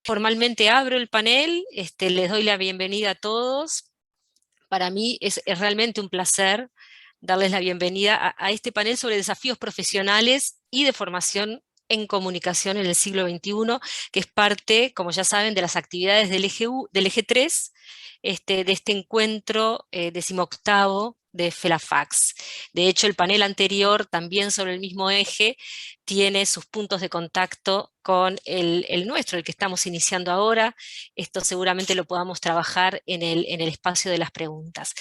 Formalmente abro el panel, les doy la bienvenida a todos. Para mí es realmente un placer darles la bienvenida a este panel sobre desafíos profesionales y de formación en comunicación en el siglo XXI, que es parte, como ya saben, de las actividades del eje 3, de este encuentro 18º de FELAFAX. De hecho, el panel anterior, también sobre el mismo eje, tiene sus puntos de contacto con el nuestro, el que estamos iniciando ahora. Esto seguramente lo podamos trabajar en el espacio de las preguntas.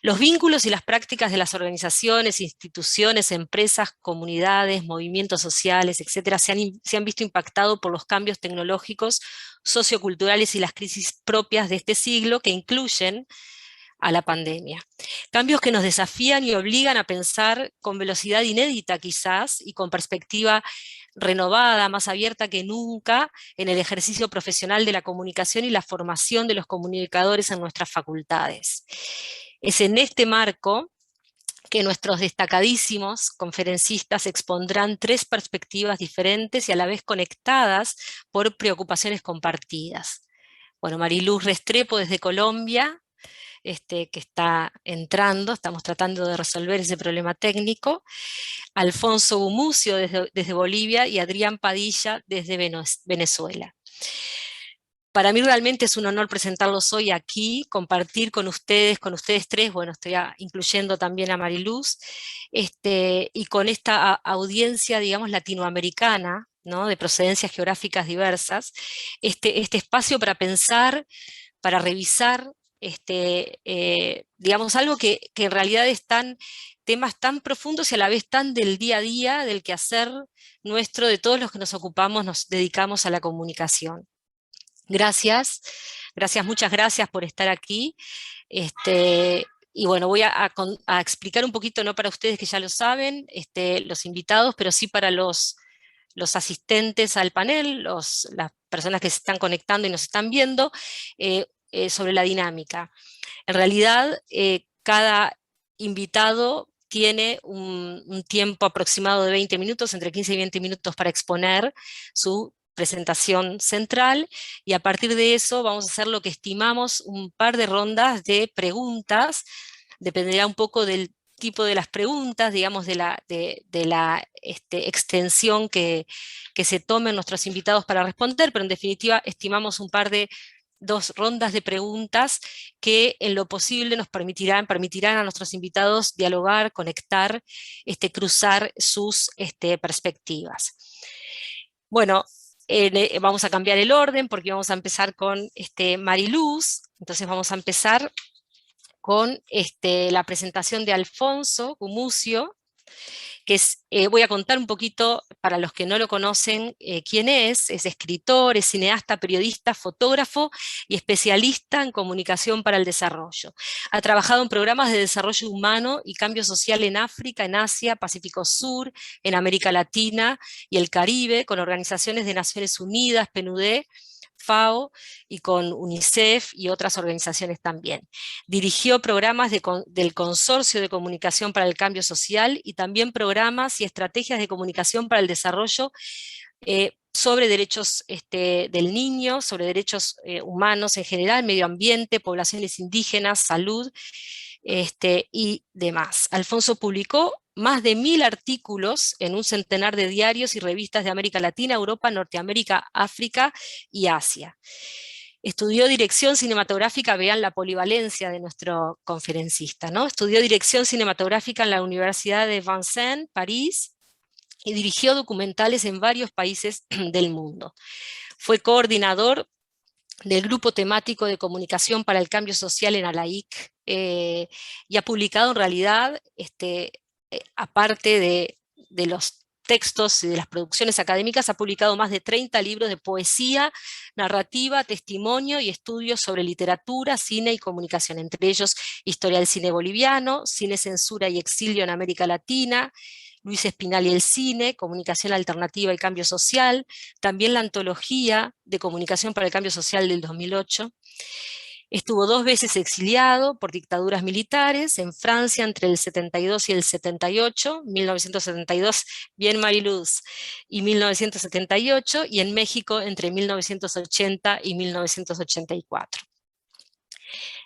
Los vínculos y las prácticas de las organizaciones, instituciones, empresas, comunidades, movimientos sociales, etcétera, se han visto impactados por los cambios tecnológicos, socioculturales y las crisis propias de este siglo, que incluyen a la pandemia. Cambios que nos desafían y obligan a pensar con velocidad inédita quizás y con perspectiva renovada, más abierta que nunca, en el ejercicio profesional de la comunicación y la formación de los comunicadores en nuestras facultades. Es en este marco que nuestros destacadísimos conferencistas expondrán tres perspectivas diferentes y a la vez conectadas por preocupaciones compartidas. Bueno, Mariluz Restrepo desde Colombia, que está entrando, estamos tratando de resolver ese problema técnico, Alfonso Gumucio desde Bolivia y Adrián Padilla desde Venezuela. Para mí realmente es un honor presentarlos hoy aquí, compartir con ustedes tres, bueno, estoy incluyendo también a Mariluz, y con esta audiencia, digamos, latinoamericana, ¿no?, de procedencias geográficas diversas, este espacio para pensar, para revisar, digamos, algo que en realidad están temas tan profundos y a la vez tan del día a día, del quehacer nuestro, de todos los que nos ocupamos, nos dedicamos a la comunicación. Gracias, muchas gracias por estar aquí. Y bueno, voy a explicar un poquito, no para ustedes que ya lo saben, los invitados, pero sí para los asistentes al panel, las personas que se están conectando y nos están viendo, sobre la dinámica. En realidad, cada invitado tiene un tiempo aproximado de 20 minutos, entre 15 y 20 minutos para exponer su presentación central, y a partir de eso vamos a hacer lo que estimamos un par de rondas de preguntas. Dependerá un poco del tipo de las preguntas, digamos, de la extensión que se tomen nuestros invitados para responder, pero en definitiva estimamos dos rondas de preguntas que en lo posible nos permitirán a nuestros invitados dialogar, conectar, cruzar sus perspectivas. Bueno, vamos a cambiar el orden porque vamos a empezar con Mariluz. Entonces vamos a empezar con la presentación de Alfonso Gumucio, que voy a contar un poquito para los que no lo conocen quién es escritor, es cineasta, periodista, fotógrafo y especialista en comunicación para el desarrollo. Ha trabajado en programas de desarrollo humano y cambio social en África, en Asia, Pacífico Sur, en América Latina y el Caribe, con organizaciones de Naciones Unidas, PNUD, FAO y con UNICEF y otras organizaciones también. Dirigió programas del Consorcio de Comunicación para el Cambio Social y también programas y estrategias de comunicación para el desarrollo sobre derechos del niño, sobre derechos humanos en general, medio ambiente, poblaciones indígenas, salud y demás. Alfonso publicó más de 1000 artículos en un centenar de diarios y revistas de América Latina, Europa, Norteamérica, África y Asia. Estudió dirección cinematográfica, vean la polivalencia de nuestro conferencista, ¿no? Estudió dirección cinematográfica en la Universidad de Vincennes, París, y dirigió documentales en varios países del mundo. Fue coordinador del Grupo Temático de Comunicación para el Cambio Social en ALAIC, y ha publicado en realidad, aparte de los textos y de las producciones académicas, ha publicado más de 30 libros de poesía, narrativa, testimonio y estudios sobre literatura, cine y comunicación, entre ellos Historia del cine boliviano, Cine, censura y exilio en América Latina, Luis Espinal y el cine, Comunicación alternativa y cambio social, también la antología de Comunicación para el Cambio Social del 2008. Estuvo 2 veces exiliado por dictaduras militares en Francia entre el 72 y el 78, 1972, bien Mariluz, y 1978, y en México entre 1980 y 1984.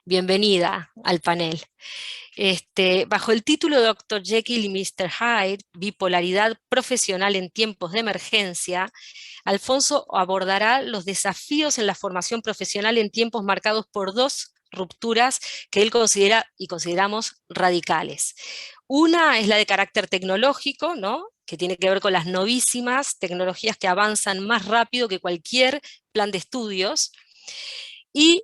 Bienvenida al panel. Bajo el título Dr. Jekyll y Mr. Hyde, bipolaridad profesional en tiempos de emergencia, Alfonso abordará los desafíos en la formación profesional en tiempos marcados por 2 rupturas que él considera y consideramos radicales. Una es la de carácter tecnológico, ¿no?, que tiene que ver con las novísimas tecnologías que avanzan más rápido que cualquier plan de estudios, y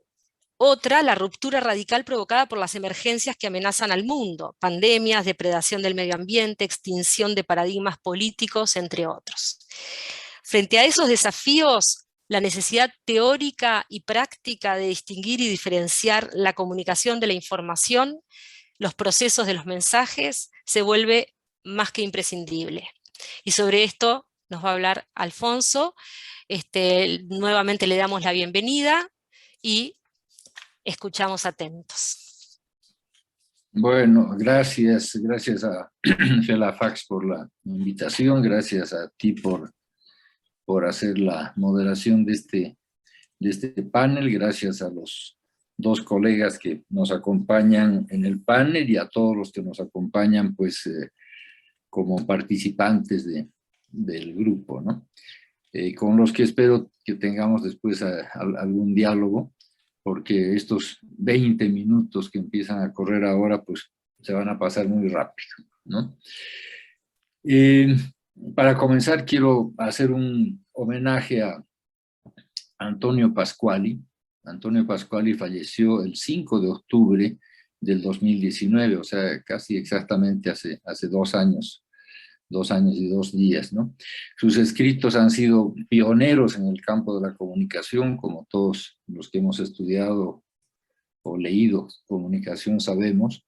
otra, la ruptura radical provocada por las emergencias que amenazan al mundo, pandemias, depredación del medio ambiente, extinción de paradigmas políticos, entre otros. Frente a esos desafíos, la necesidad teórica y práctica de distinguir y diferenciar la comunicación de la información, los procesos de los mensajes, se vuelve más que imprescindible. Y sobre esto nos va a hablar Alfonso. Nuevamente le damos la bienvenida y escuchamos atentos. Bueno, gracias a Fax por la invitación, gracias a ti por hacer la moderación de este panel, gracias a los 2 colegas que nos acompañan en el panel y a todos los que nos acompañan pues como participantes del grupo, ¿no? Con los que espero que tengamos después algún diálogo, porque estos 20 minutos que empiezan a correr ahora, pues se van a pasar muy rápido, ¿no? Para comenzar, quiero hacer un homenaje a Antonio Pasquali. Antonio Pasquali falleció el 5 de octubre del 2019, o sea, casi exactamente hace 2 años. 2 años y 2 días, ¿no? Sus escritos han sido pioneros en el campo de la comunicación, como todos los que hemos estudiado o leído comunicación sabemos,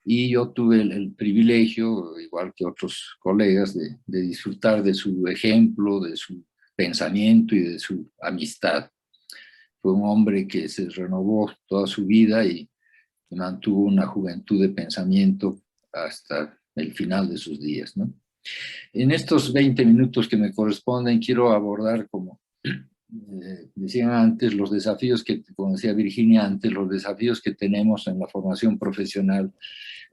y yo tuve el privilegio, igual que otros colegas, de disfrutar de su ejemplo, de su pensamiento y de su amistad. Fue un hombre que se renovó toda su vida y mantuvo una juventud de pensamiento hasta el final de sus días, ¿no? En estos 20 minutos que me corresponden, quiero abordar, como decían antes, los desafíos que, como decía Virginia antes, los desafíos que tenemos en la formación profesional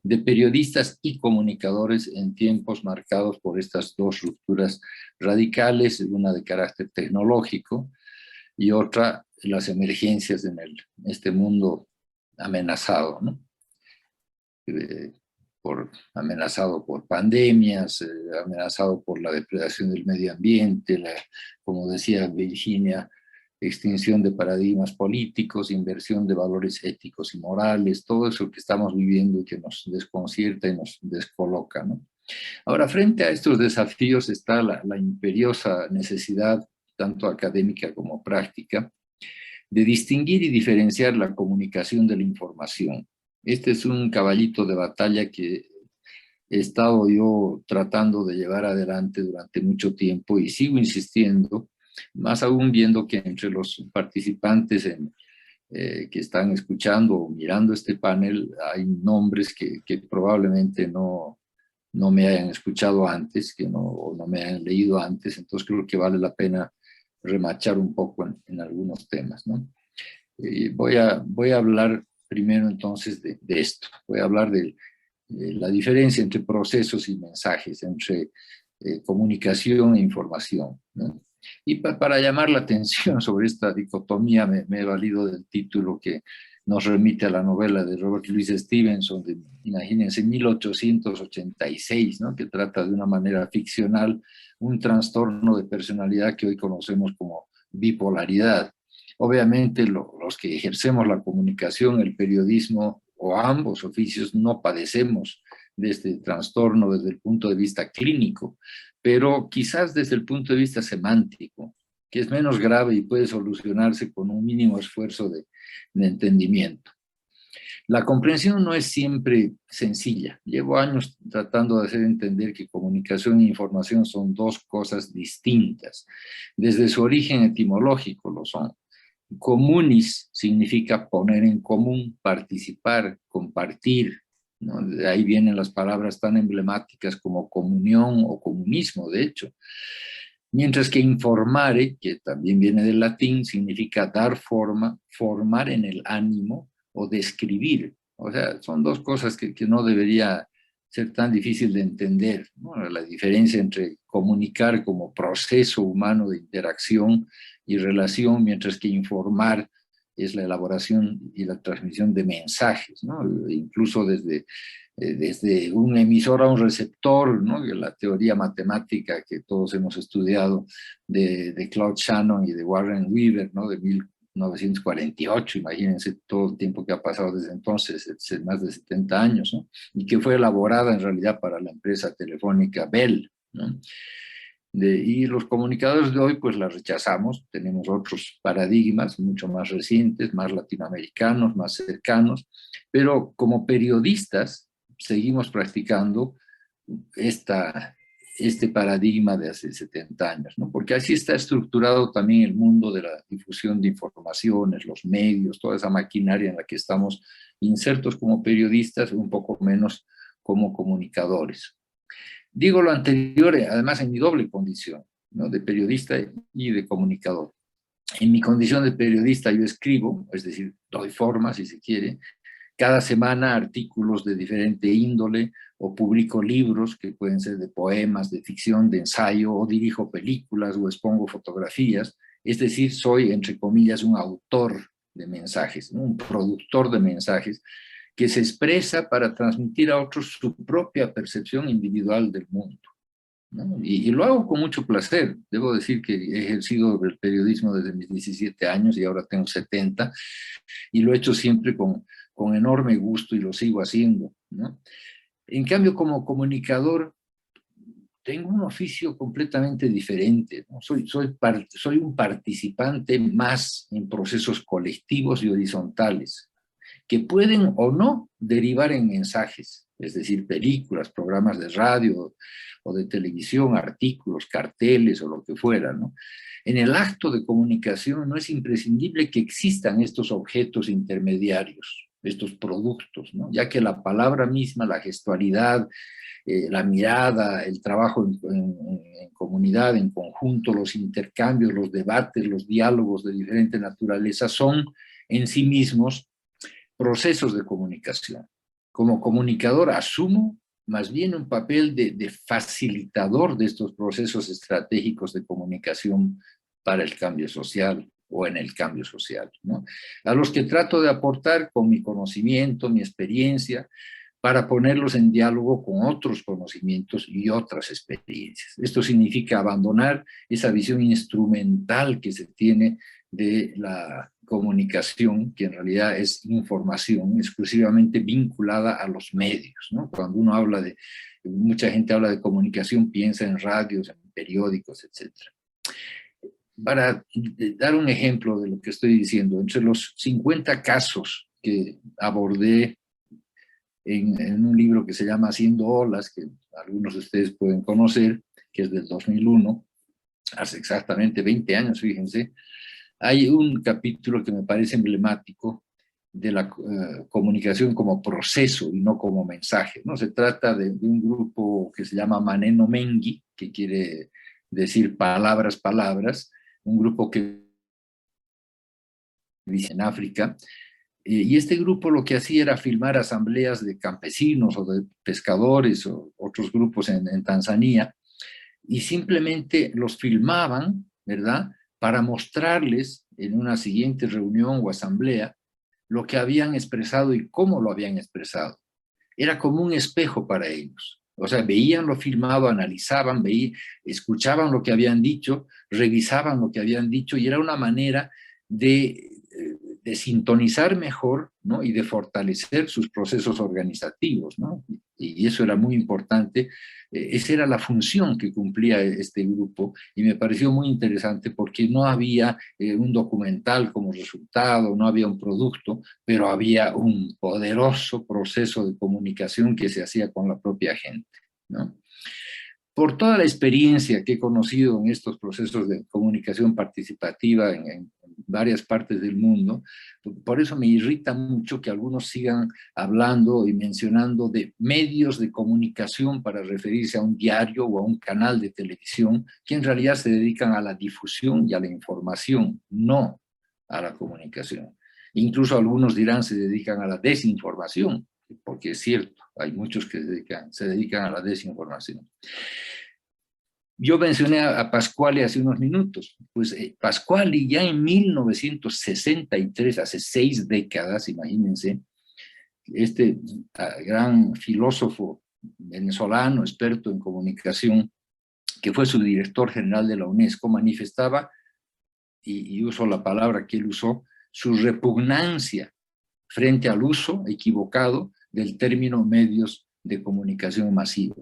de periodistas y comunicadores en tiempos marcados por estas 2 rupturas radicales, una de carácter tecnológico y otra, las emergencias en este mundo amenazado, ¿no? Amenazado por pandemias, amenazado por la depredación del medio ambiente, como decía Virginia, extinción de paradigmas políticos, inversión de valores éticos y morales, todo eso que estamos viviendo y que nos desconcierta y nos descoloca, ¿no? Ahora, frente a estos desafíos está la imperiosa necesidad, tanto académica como práctica, de distinguir y diferenciar la comunicación de la información. Este es un caballito de batalla que he estado yo tratando de llevar adelante durante mucho tiempo y sigo insistiendo, más aún viendo que entre los participantes que están escuchando o mirando este panel hay nombres que probablemente no me hayan escuchado antes, o no me hayan leído antes, entonces creo que vale la pena remachar un poco en algunos temas, ¿no? Voy a hablar primero entonces de esto. Voy a hablar de la diferencia entre procesos y mensajes, entre comunicación e información, ¿no? Y para llamar la atención sobre esta dicotomía me he valido del título que nos remite a la novela de Robert Louis Stevenson, imagínense, 1886, ¿no? Que trata de una manera ficcional un trastorno de personalidad que hoy conocemos como bipolaridad. Obviamente los que ejercemos la comunicación, el periodismo o ambos oficios no padecemos de este trastorno desde el punto de vista clínico, pero quizás desde el punto de vista semántico, que es menos grave y puede solucionarse con un mínimo esfuerzo de entendimiento. La comprensión no es siempre sencilla. Llevo años tratando de hacer entender que comunicación e información son 2 cosas distintas. Desde su origen etimológico lo son. Comunis significa poner en común, participar, compartir, ¿no? De ahí vienen las palabras tan emblemáticas como comunión o comunismo, de hecho. Mientras que informare, que también viene del latín, significa dar forma, formar en el ánimo o describir. O sea, son dos cosas que no debería ser tan difícil de entender, ¿no? La diferencia entre comunicar como proceso humano de interacción y relación, mientras que informar es la elaboración y la transmisión de mensajes, ¿no? Incluso desde un emisor a un receptor, ¿no? La teoría matemática que todos hemos estudiado de Claude Shannon y de Warren Weaver, ¿no? De 1948, imagínense todo el tiempo que ha pasado desde entonces, más de 70 años, ¿no? Y que fue elaborada en realidad para la empresa telefónica Bell, ¿no? Y los comunicadores de hoy pues la rechazamos, tenemos otros paradigmas mucho más recientes, más latinoamericanos, más cercanos, pero como periodistas seguimos practicando este paradigma de hace 70 años, ¿no? Porque así está estructurado también el mundo de la difusión de informaciones, los medios, toda esa maquinaria en la que estamos insertos como periodistas, un poco menos como comunicadores. Digo lo anterior, además, en mi doble condición, ¿no? De periodista y de comunicador. En mi condición de periodista yo escribo, es decir, doy forma, si se quiere, cada semana artículos de diferente índole, o publico libros que pueden ser de poemas, de ficción, de ensayo, o dirijo películas o expongo fotografías. Es decir, soy, entre comillas, un autor de mensajes, ¿no? Un productor de mensajes que se expresa para transmitir a otros su propia percepción individual del mundo, ¿no? Y lo hago con mucho placer. Debo decir que he ejercido el periodismo desde mis 17 años y ahora tengo 70, y lo he hecho siempre con enorme gusto y lo sigo haciendo, ¿no? En cambio, como comunicador, tengo un oficio completamente diferente, ¿no? Soy un participante más en procesos colectivos y horizontales, que pueden o no derivar en mensajes, es decir, películas, programas de radio o de televisión, artículos, carteles o lo que fuera, ¿no? En el acto de comunicación no es imprescindible que existan estos objetos intermediarios, estos productos, ¿no? Ya que la palabra misma, la gestualidad, la mirada, el trabajo en comunidad, en conjunto, los intercambios, los debates, los diálogos de diferente naturaleza son en sí mismos procesos de comunicación. Como comunicador asumo más bien un papel de facilitador de estos procesos estratégicos de comunicación para el cambio social o en el cambio social, ¿no? A los que trato de aportar con mi conocimiento, mi experiencia, para ponerlos en diálogo con otros conocimientos y otras experiencias. Esto significa abandonar esa visión instrumental que se tiene de la comunicación, que en realidad es información exclusivamente vinculada a los medios, ¿no? Cuando uno habla mucha gente habla de comunicación, piensa en radios, en periódicos, etc. Para dar un ejemplo de lo que estoy diciendo, entre los 50 casos que abordé en un libro que se llama Haciendo Olas, que algunos de ustedes pueden conocer, que es del 2001, hace exactamente 20 años, fíjense, hay un capítulo que me parece emblemático de la comunicación como proceso y no como mensaje, ¿no? Se trata de un grupo que se llama Maneno Mengi, que quiere decir palabras, palabras, un grupo que dice en África, y este grupo lo que hacía era filmar asambleas de campesinos o de pescadores o otros grupos en Tanzania, y simplemente los filmaban, ¿verdad?, para mostrarles en una siguiente reunión o asamblea lo que habían expresado y cómo lo habían expresado. Era como un espejo para ellos. O sea, veían lo filmado, analizaban, escuchaban lo que habían dicho, revisaban lo que habían dicho, y era una manera de sintonizar mejor, ¿no?, y de fortalecer sus procesos organizativos, ¿no? Y eso era muy importante. Esa era la función que cumplía este grupo, y me pareció muy interesante porque no había un documental como resultado, no había un producto, pero había un poderoso proceso de comunicación que se hacía con la propia gente, ¿no? Por toda la experiencia que he conocido en estos procesos de comunicación participativa en varias partes del mundo. Por eso me irrita mucho que algunos sigan hablando y mencionando de medios de comunicación para referirse a un diario o a un canal de televisión, que en realidad se dedican a la difusión y a la información, no a la comunicación. Incluso algunos dirán se dedican a la desinformación, porque es cierto, hay muchos que se dedican a la desinformación. Yo mencioné a Pasquale hace unos minutos. Pues Pasquale ya en 1963, hace 6 décadas, imagínense, este gran filósofo venezolano, experto en comunicación, que fue su director general de la UNESCO, manifestaba, y uso la palabra que él usó, su repugnancia frente al uso equivocado del término medios de comunicación masiva.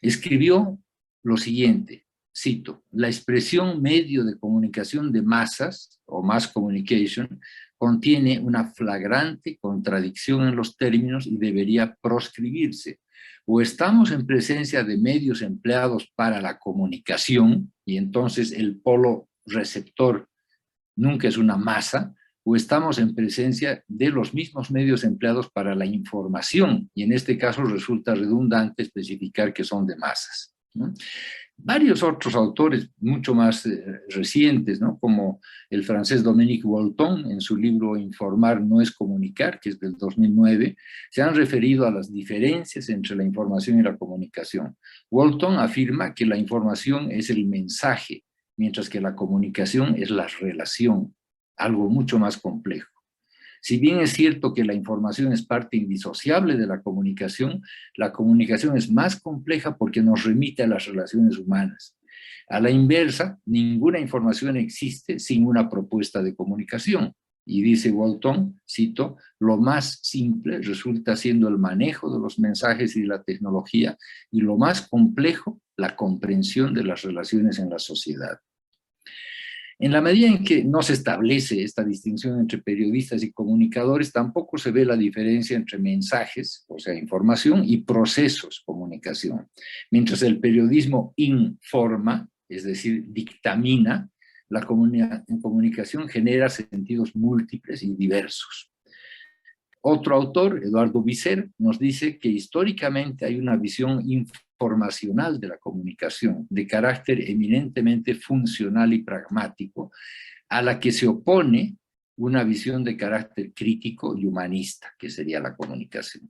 Escribió lo siguiente, cito: la expresión medio de comunicación de masas, o mass communication, contiene una flagrante contradicción en los términos y debería proscribirse. O estamos en presencia de medios empleados para la comunicación, y entonces el polo receptor nunca es una masa, o estamos en presencia de los mismos medios empleados para la información, y en este caso resulta redundante especificar que son de masas, ¿no? Varios otros autores mucho más recientes, ¿no?, como el francés Dominique Walton, en su libro Informar no es comunicar, que es del 2009, se han referido a las diferencias entre la información y la comunicación. Walton afirma que la información es el mensaje, mientras que la comunicación es la relación, algo mucho más complejo. Si bien es cierto que la información es parte indisociable de la comunicación es más compleja porque nos remite a las relaciones humanas. A la inversa, ninguna información existe sin una propuesta de comunicación. Y dice Walton, cito: lo más simple resulta siendo el manejo de los mensajes y de la tecnología, y lo más complejo, la comprensión de las relaciones en la sociedad. En la medida en que no se establece esta distinción entre periodistas y comunicadores, tampoco se ve la diferencia entre mensajes, o sea, información, y procesos, comunicación. Mientras el periodismo informa, es decir, dictamina, la comunicación genera sentidos múltiples y diversos. Otro autor, Eduardo Visser, nos dice que históricamente hay una visión informacional de la comunicación, de carácter eminentemente funcional y pragmático, a la que se opone una visión de carácter crítico y humanista, que sería la comunicación.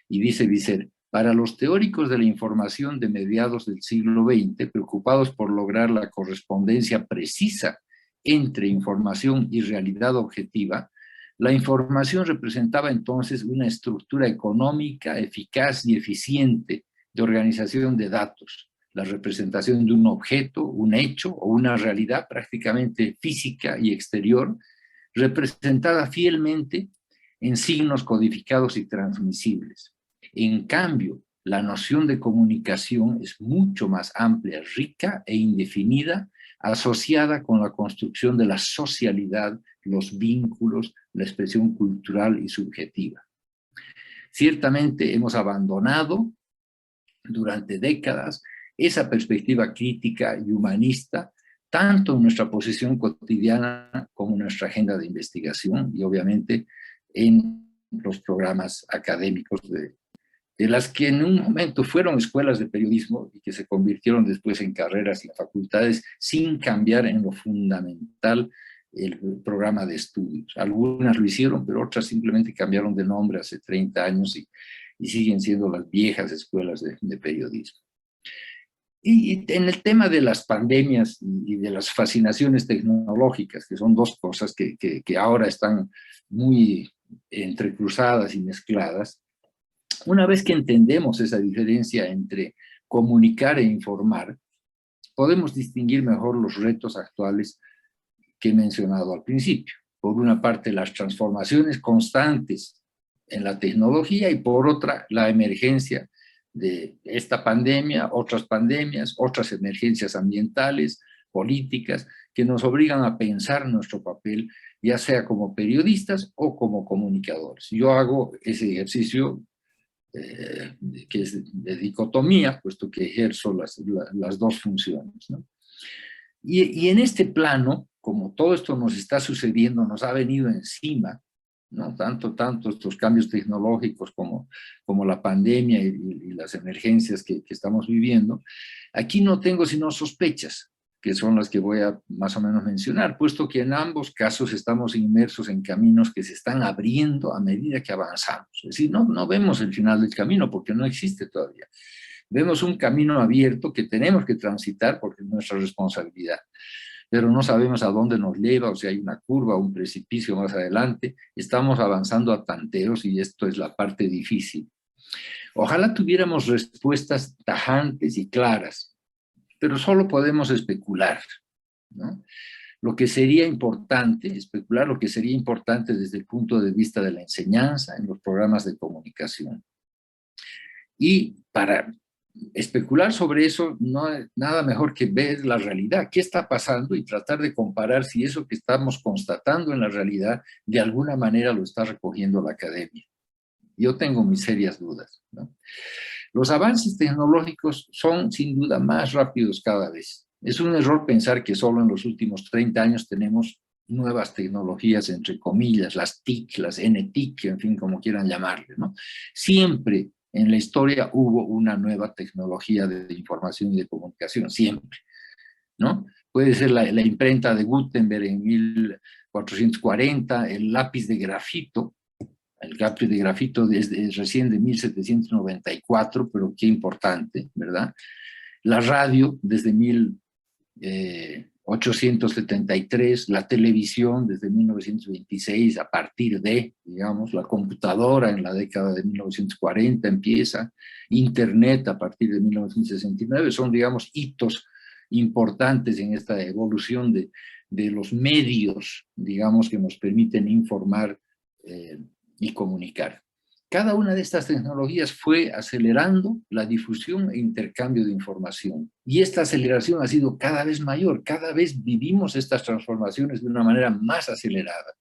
Y dice Visser: para los teóricos de la información de mediados del siglo XX, preocupados por lograr la correspondencia precisa entre información y realidad objetiva, la información representaba entonces una estructura económica, eficaz y eficiente de organización de datos, la representación de un objeto, un hecho o una realidad prácticamente física y exterior, representada fielmente en signos codificados y transmisibles. En cambio, la noción de comunicación es mucho más amplia, rica e indefinida, asociada con la construcción de la socialidad, los vínculos, la expresión cultural y subjetiva. Ciertamente hemos abandonado durante décadas esa perspectiva crítica y humanista, tanto en nuestra posición cotidiana como en nuestra agenda de investigación y obviamente en los programas académicos de las que en un momento fueron escuelas de periodismo y que se convirtieron después en carreras y facultades sin cambiar en lo fundamental el programa de estudios. Algunas lo hicieron, pero otras simplemente cambiaron de nombre hace 30 años y siguen siendo las viejas escuelas de periodismo. Y en el tema de las pandemias y de las fascinaciones tecnológicas, que son dos cosas que ahora están muy entrecruzadas y mezcladas, una vez que entendemos esa diferencia entre comunicar e informar, podemos distinguir mejor los retos actuales que he mencionado al principio. Por una parte, las transformaciones constantes en la tecnología y por otra, la emergencia de esta pandemia, otras pandemias, otras emergencias ambientales, políticas, que nos obligan a pensar nuestro papel, ya sea como periodistas o como comunicadores. Yo hago ese ejercicio que es de dicotomía, puesto que ejerzo las dos funciones, ¿no? Y en este plano, como todo esto nos está sucediendo, nos ha venido encima, ¿no? Tanto estos cambios tecnológicos como la pandemia y las emergencias que estamos viviendo, aquí no tengo sino sospechas, que son las que voy a más o menos mencionar, puesto que en ambos casos estamos inmersos en caminos que se están abriendo a medida que avanzamos. Es decir, no vemos el final del camino porque no existe todavía. Vemos un camino abierto que tenemos que transitar porque es nuestra responsabilidad, pero no sabemos a dónde nos lleva, o si hay una curva o un precipicio más adelante. Estamos avanzando a tanteos y esto es la parte difícil. Ojalá tuviéramos respuestas tajantes y claras, pero solo podemos especular, ¿no? Lo que sería importante, especular lo que sería importante desde el punto de vista de la enseñanza en los programas de comunicación. Y para especular sobre eso no es nada mejor que ver la realidad, qué está pasando y tratar de comparar si eso que estamos constatando en la realidad de alguna manera lo está recogiendo la academia. Yo tengo mis serias dudas, ¿no? Los avances tecnológicos son sin duda más rápidos cada vez. Es un error pensar que solo en los últimos 30 años tenemos nuevas tecnologías, entre comillas, las TIC, las NTIC, en fin, como quieran llamarle, ¿no? Siempre en la historia hubo una nueva tecnología de información y de comunicación, siempre, ¿no? Puede ser la imprenta de Gutenberg en 1440, el lápiz de grafito. El lápiz de grafito es recién de 1794, pero qué importante, ¿verdad? La radio desde 1873, la televisión desde 1926, a partir de, digamos, la computadora en la década de 1940 empieza, Internet a partir de 1969, son, digamos, hitos importantes en esta evolución de los medios, digamos, que nos permiten informar y comunicar. Cada una de estas tecnologías fue acelerando la difusión e intercambio de información. Y esta aceleración ha sido cada vez mayor, cada vez vivimos estas transformaciones de una manera más acelerada,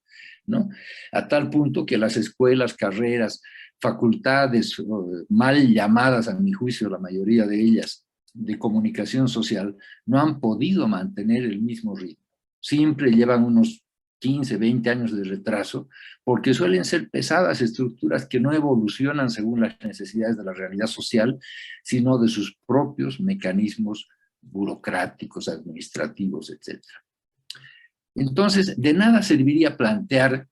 ¿no? A tal punto que las escuelas, carreras, facultades, mal llamadas a mi juicio, la mayoría de ellas, de comunicación social, no han podido mantener el mismo ritmo. Siempre llevan unos 15, 20 años de retraso, porque suelen ser pesadas estructuras que no evolucionan según las necesidades de la realidad social, sino de sus propios mecanismos burocráticos, administrativos, etc. Entonces, de nada serviría plantear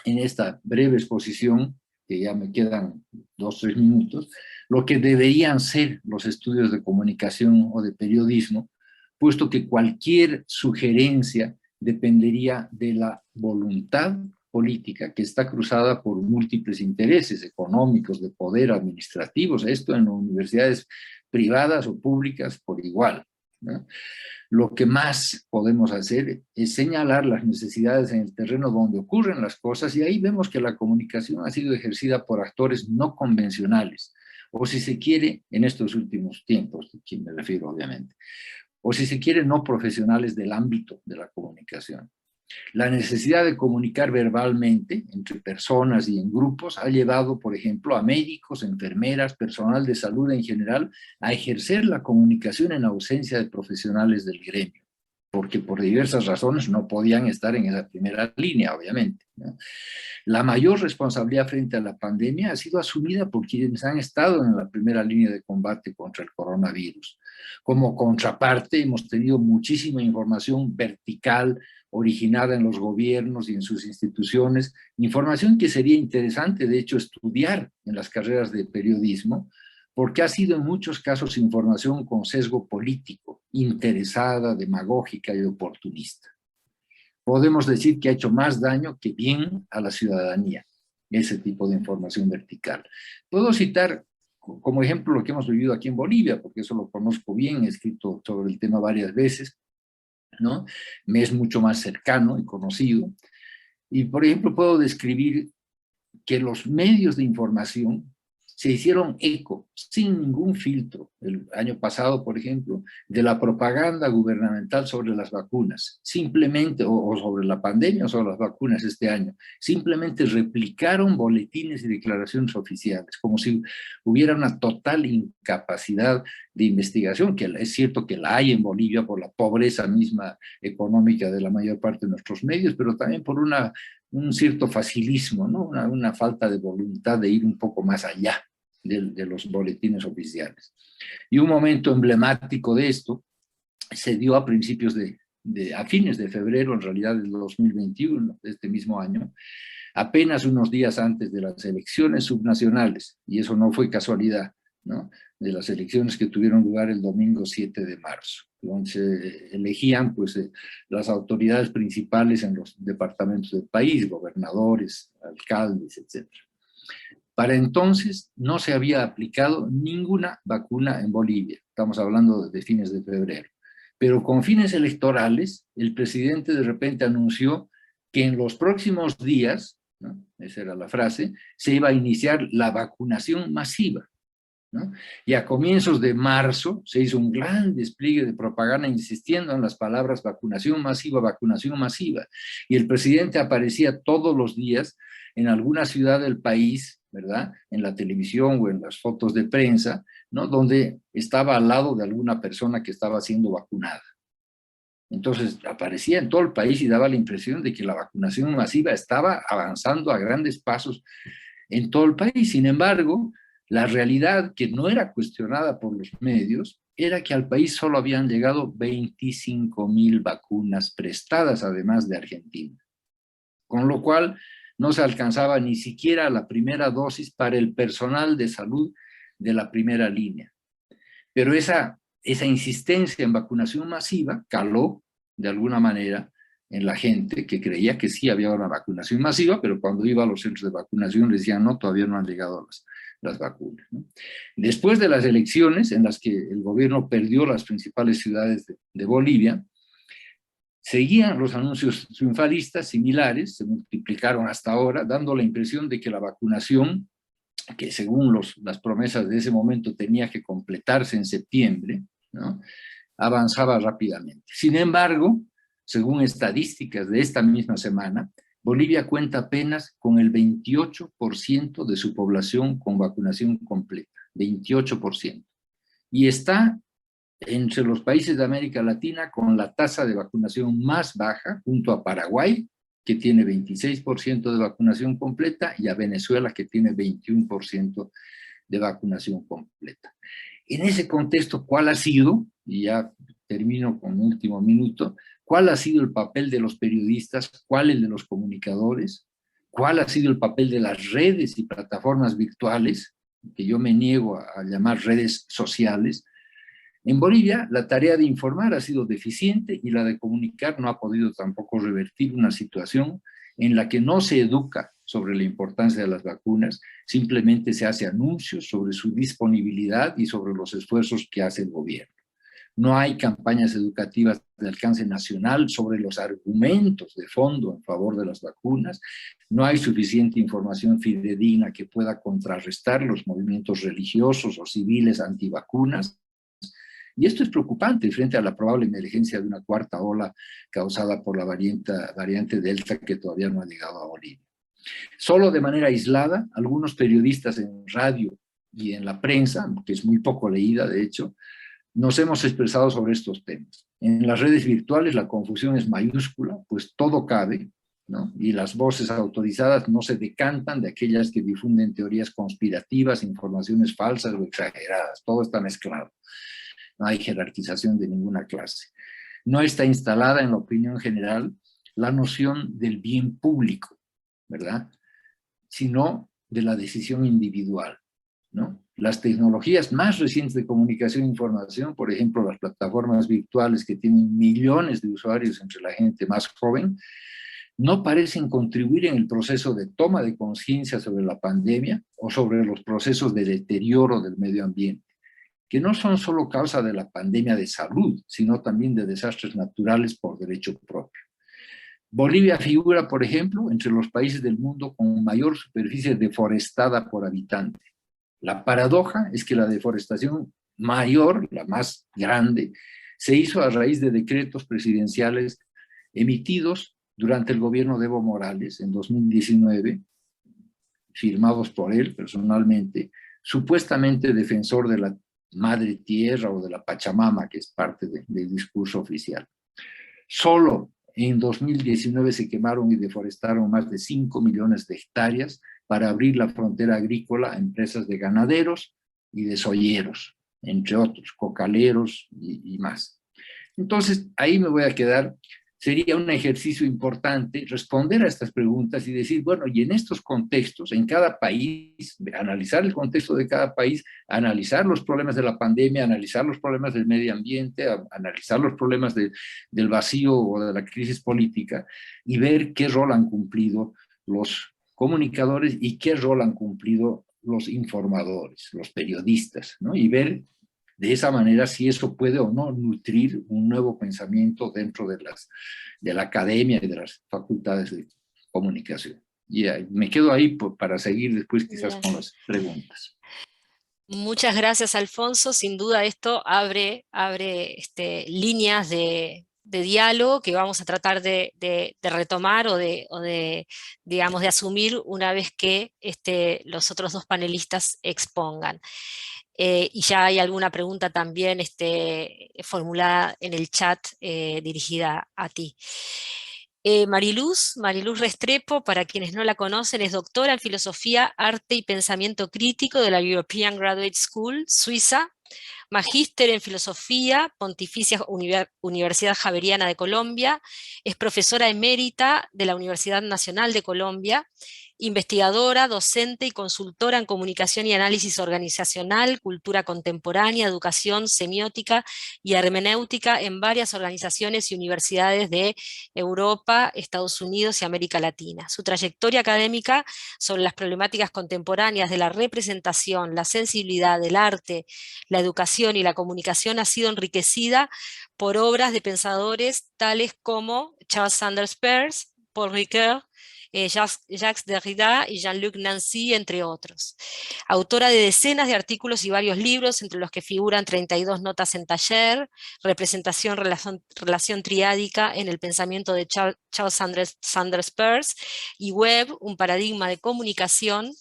en esta breve exposición, que ya me quedan 2 o 3 minutos, lo que deberían ser los estudios de comunicación o de periodismo, puesto que cualquier sugerencia dependería de la voluntad política que está cruzada por múltiples intereses económicos, de poder, administrativos, esto en universidades privadas o públicas por igual, ¿no? Lo que más podemos hacer es señalar las necesidades en el terreno donde ocurren las cosas, y ahí vemos que la comunicación ha sido ejercida por actores no convencionales, o si se quiere, en estos últimos tiempos, a quien me refiero obviamente, o si se quiere, no profesionales del ámbito de la comunicación. La necesidad de comunicar verbalmente entre personas y en grupos ha llevado, por ejemplo, a médicos, enfermeras, personal de salud en general, a ejercer la comunicación en ausencia de profesionales del gremio, porque por diversas razones no podían estar en esa primera línea, obviamente, ¿no? La mayor responsabilidad frente a la pandemia ha sido asumida por quienes han estado en la primera línea de combate contra el coronavirus. Como contraparte, hemos tenido muchísima información vertical, originada en los gobiernos y en sus instituciones, información que sería interesante, de hecho, estudiar en las carreras de periodismo, porque ha sido en muchos casos información con sesgo político, interesada, demagógica y oportunista. Podemos decir que ha hecho más daño que bien a la ciudadanía, ese tipo de información vertical. Puedo citar como ejemplo lo que hemos vivido aquí en Bolivia, porque eso lo conozco bien, he escrito sobre el tema varias veces, ¿no? Me es mucho más cercano y conocido. Y, por ejemplo, puedo describir que los medios de información se hicieron eco sin ningún filtro, el año pasado, por ejemplo, de la propaganda gubernamental sobre las vacunas, simplemente, o sobre la pandemia o sobre las vacunas este año, simplemente replicaron boletines y declaraciones oficiales, como si hubiera una total incapacidad de investigación, que es cierto que la hay en Bolivia por la pobreza misma económica de la mayor parte de nuestros medios, pero también por un cierto facilismo, ¿no? Una falta de voluntad de ir un poco más allá de los boletines oficiales. Y un momento emblemático de esto se dio a principios a fines de febrero, en realidad del 2021, de este mismo año, apenas unos días antes de las elecciones subnacionales, y eso no fue casualidad, ¿no? De las elecciones que tuvieron lugar el domingo 7 de marzo, donde se elegían pues, las autoridades principales en los departamentos del país, gobernadores, alcaldes, etc. Para entonces no se había aplicado ninguna vacuna en Bolivia, estamos hablando de fines de febrero, pero con fines electorales el presidente de repente anunció que en los próximos días, ¿no? Esa era la frase, se iba a iniciar la vacunación masiva, ¿no? Y a comienzos de marzo se hizo un gran despliegue de propaganda insistiendo en las palabras vacunación masiva, y el presidente aparecía todos los días en alguna ciudad del país, ¿verdad? En la televisión o en las fotos de prensa, ¿no? Donde estaba al lado de alguna persona que estaba siendo vacunada. Entonces aparecía en todo el país y daba la impresión de que la vacunación masiva estaba avanzando a grandes pasos en todo el país. Sin embargo, la realidad, que no era cuestionada por los medios, era que al país solo habían llegado 25,000 vacunas prestadas, además de Argentina. Con lo cual, no se alcanzaba ni siquiera la primera dosis para el personal de salud de la primera línea. Pero esa insistencia en vacunación masiva caló de alguna manera en la gente que creía que sí había una vacunación masiva, pero cuando iba a los centros de vacunación les decían no, todavía no han llegado las vacunas, ¿no? Después de las elecciones en las que el gobierno perdió las principales ciudades de Bolivia, seguían los anuncios triunfalistas similares, se multiplicaron hasta ahora, dando la impresión de que la vacunación, que según las promesas de ese momento tenía que completarse en septiembre, ¿no? Avanzaba rápidamente. Sin embargo, según estadísticas de esta misma semana, Bolivia cuenta apenas con el 28% de su población con vacunación completa, 28%. Y está entre los países de América Latina con la tasa de vacunación más baja, junto a Paraguay, que tiene 26% de vacunación completa, y a Venezuela, que tiene 21% de vacunación completa. En ese contexto, ¿cuál ha sido, y ya termino con un último minuto, cuál ha sido el papel de los periodistas, cuál el de los comunicadores, cuál ha sido el papel de las redes y plataformas virtuales, que yo me niego a llamar redes sociales? En Bolivia, la tarea de informar ha sido deficiente y la de comunicar no ha podido tampoco revertir una situación en la que no se educa sobre la importancia de las vacunas, simplemente se hace anuncios sobre su disponibilidad y sobre los esfuerzos que hace el gobierno. No hay campañas educativas de alcance nacional sobre los argumentos de fondo en favor de las vacunas, no hay suficiente información fidedigna que pueda contrarrestar los movimientos religiosos o civiles antivacunas. Y esto es preocupante frente a la probable emergencia de una cuarta ola causada por la variante Delta que todavía no ha llegado a Bolivia. Solo de manera aislada, algunos periodistas en radio y en la prensa, que es muy poco leída de hecho, nos hemos expresado sobre estos temas. En las redes virtuales la confusión es mayúscula, pues todo cabe, ¿no? Y las voces autorizadas no se decantan de aquellas que difunden teorías conspirativas, informaciones falsas o exageradas, todo está mezclado. No hay jerarquización de ninguna clase. No está instalada en la opinión general la noción del bien público, ¿verdad? Sino de la decisión individual, ¿no? Las tecnologías más recientes de comunicación e información, por ejemplo, las plataformas virtuales que tienen millones de usuarios entre la gente más joven, no parecen contribuir en el proceso de toma de conciencia sobre la pandemia o sobre los procesos de deterioro del medio ambiente, que no son solo causa de la pandemia de salud, sino también de desastres naturales por derecho propio. Bolivia figura, por ejemplo, entre los países del mundo con mayor superficie deforestada por habitante. La paradoja es que la deforestación mayor, la más grande, se hizo a raíz de decretos presidenciales emitidos durante el gobierno de Evo Morales en 2019, firmados por él personalmente, supuestamente defensor de la madre tierra o de la Pachamama, que es parte del discurso oficial. Solo en 2019 se quemaron y deforestaron más de 5 millones de hectáreas para abrir la frontera agrícola a empresas de ganaderos y de soyeros, entre otros, cocaleros y más. Entonces, ahí me voy a quedar. Sería un ejercicio importante responder a estas preguntas y decir, bueno, y en estos contextos, en cada país, analizar el contexto de cada país, analizar los problemas de la pandemia, analizar los problemas del medio ambiente, analizar los problemas del vacío o de la crisis política y ver qué rol han cumplido los comunicadores y qué rol han cumplido los informadores, los periodistas, ¿no? Y ver de esa manera si eso puede o no nutrir un nuevo pensamiento dentro de la academia y de las facultades de comunicación. Y me quedo ahí para seguir después quizás Bien. con las preguntas. Muchas gracias, Alfonso. Sin duda esto abre líneas de diálogo que vamos a tratar de retomar digamos, de asumir una vez que los otros dos panelistas expongan. Y ya hay alguna pregunta también formulada en el chat dirigida a ti. Mariluz Restrepo, para quienes no la conocen, es doctora en Filosofía, Arte y Pensamiento Crítico de la European Graduate School, Suiza, magíster en Filosofía, Pontificia Universidad Javeriana de Colombia, es profesora emérita de la Universidad Nacional de Colombia, investigadora, docente y consultora en comunicación y análisis organizacional, cultura contemporánea, educación, semiótica y hermenéutica en varias organizaciones y universidades de Europa, Estados Unidos y América Latina. Su trayectoria académica sobre las problemáticas contemporáneas de la representación, la sensibilidad, del arte, la educación y la comunicación ha sido enriquecida por obras de pensadores tales como Charles Sanders Peirce, Paul Ricoeur, Jacques Derrida y Jean-Luc Nancy, entre otros. Autora de decenas de artículos y varios libros, entre los que figuran 32 notas en taller, representación, relación triádica en el pensamiento de Charles Sanders Peirce, y Web, un paradigma de comunicación.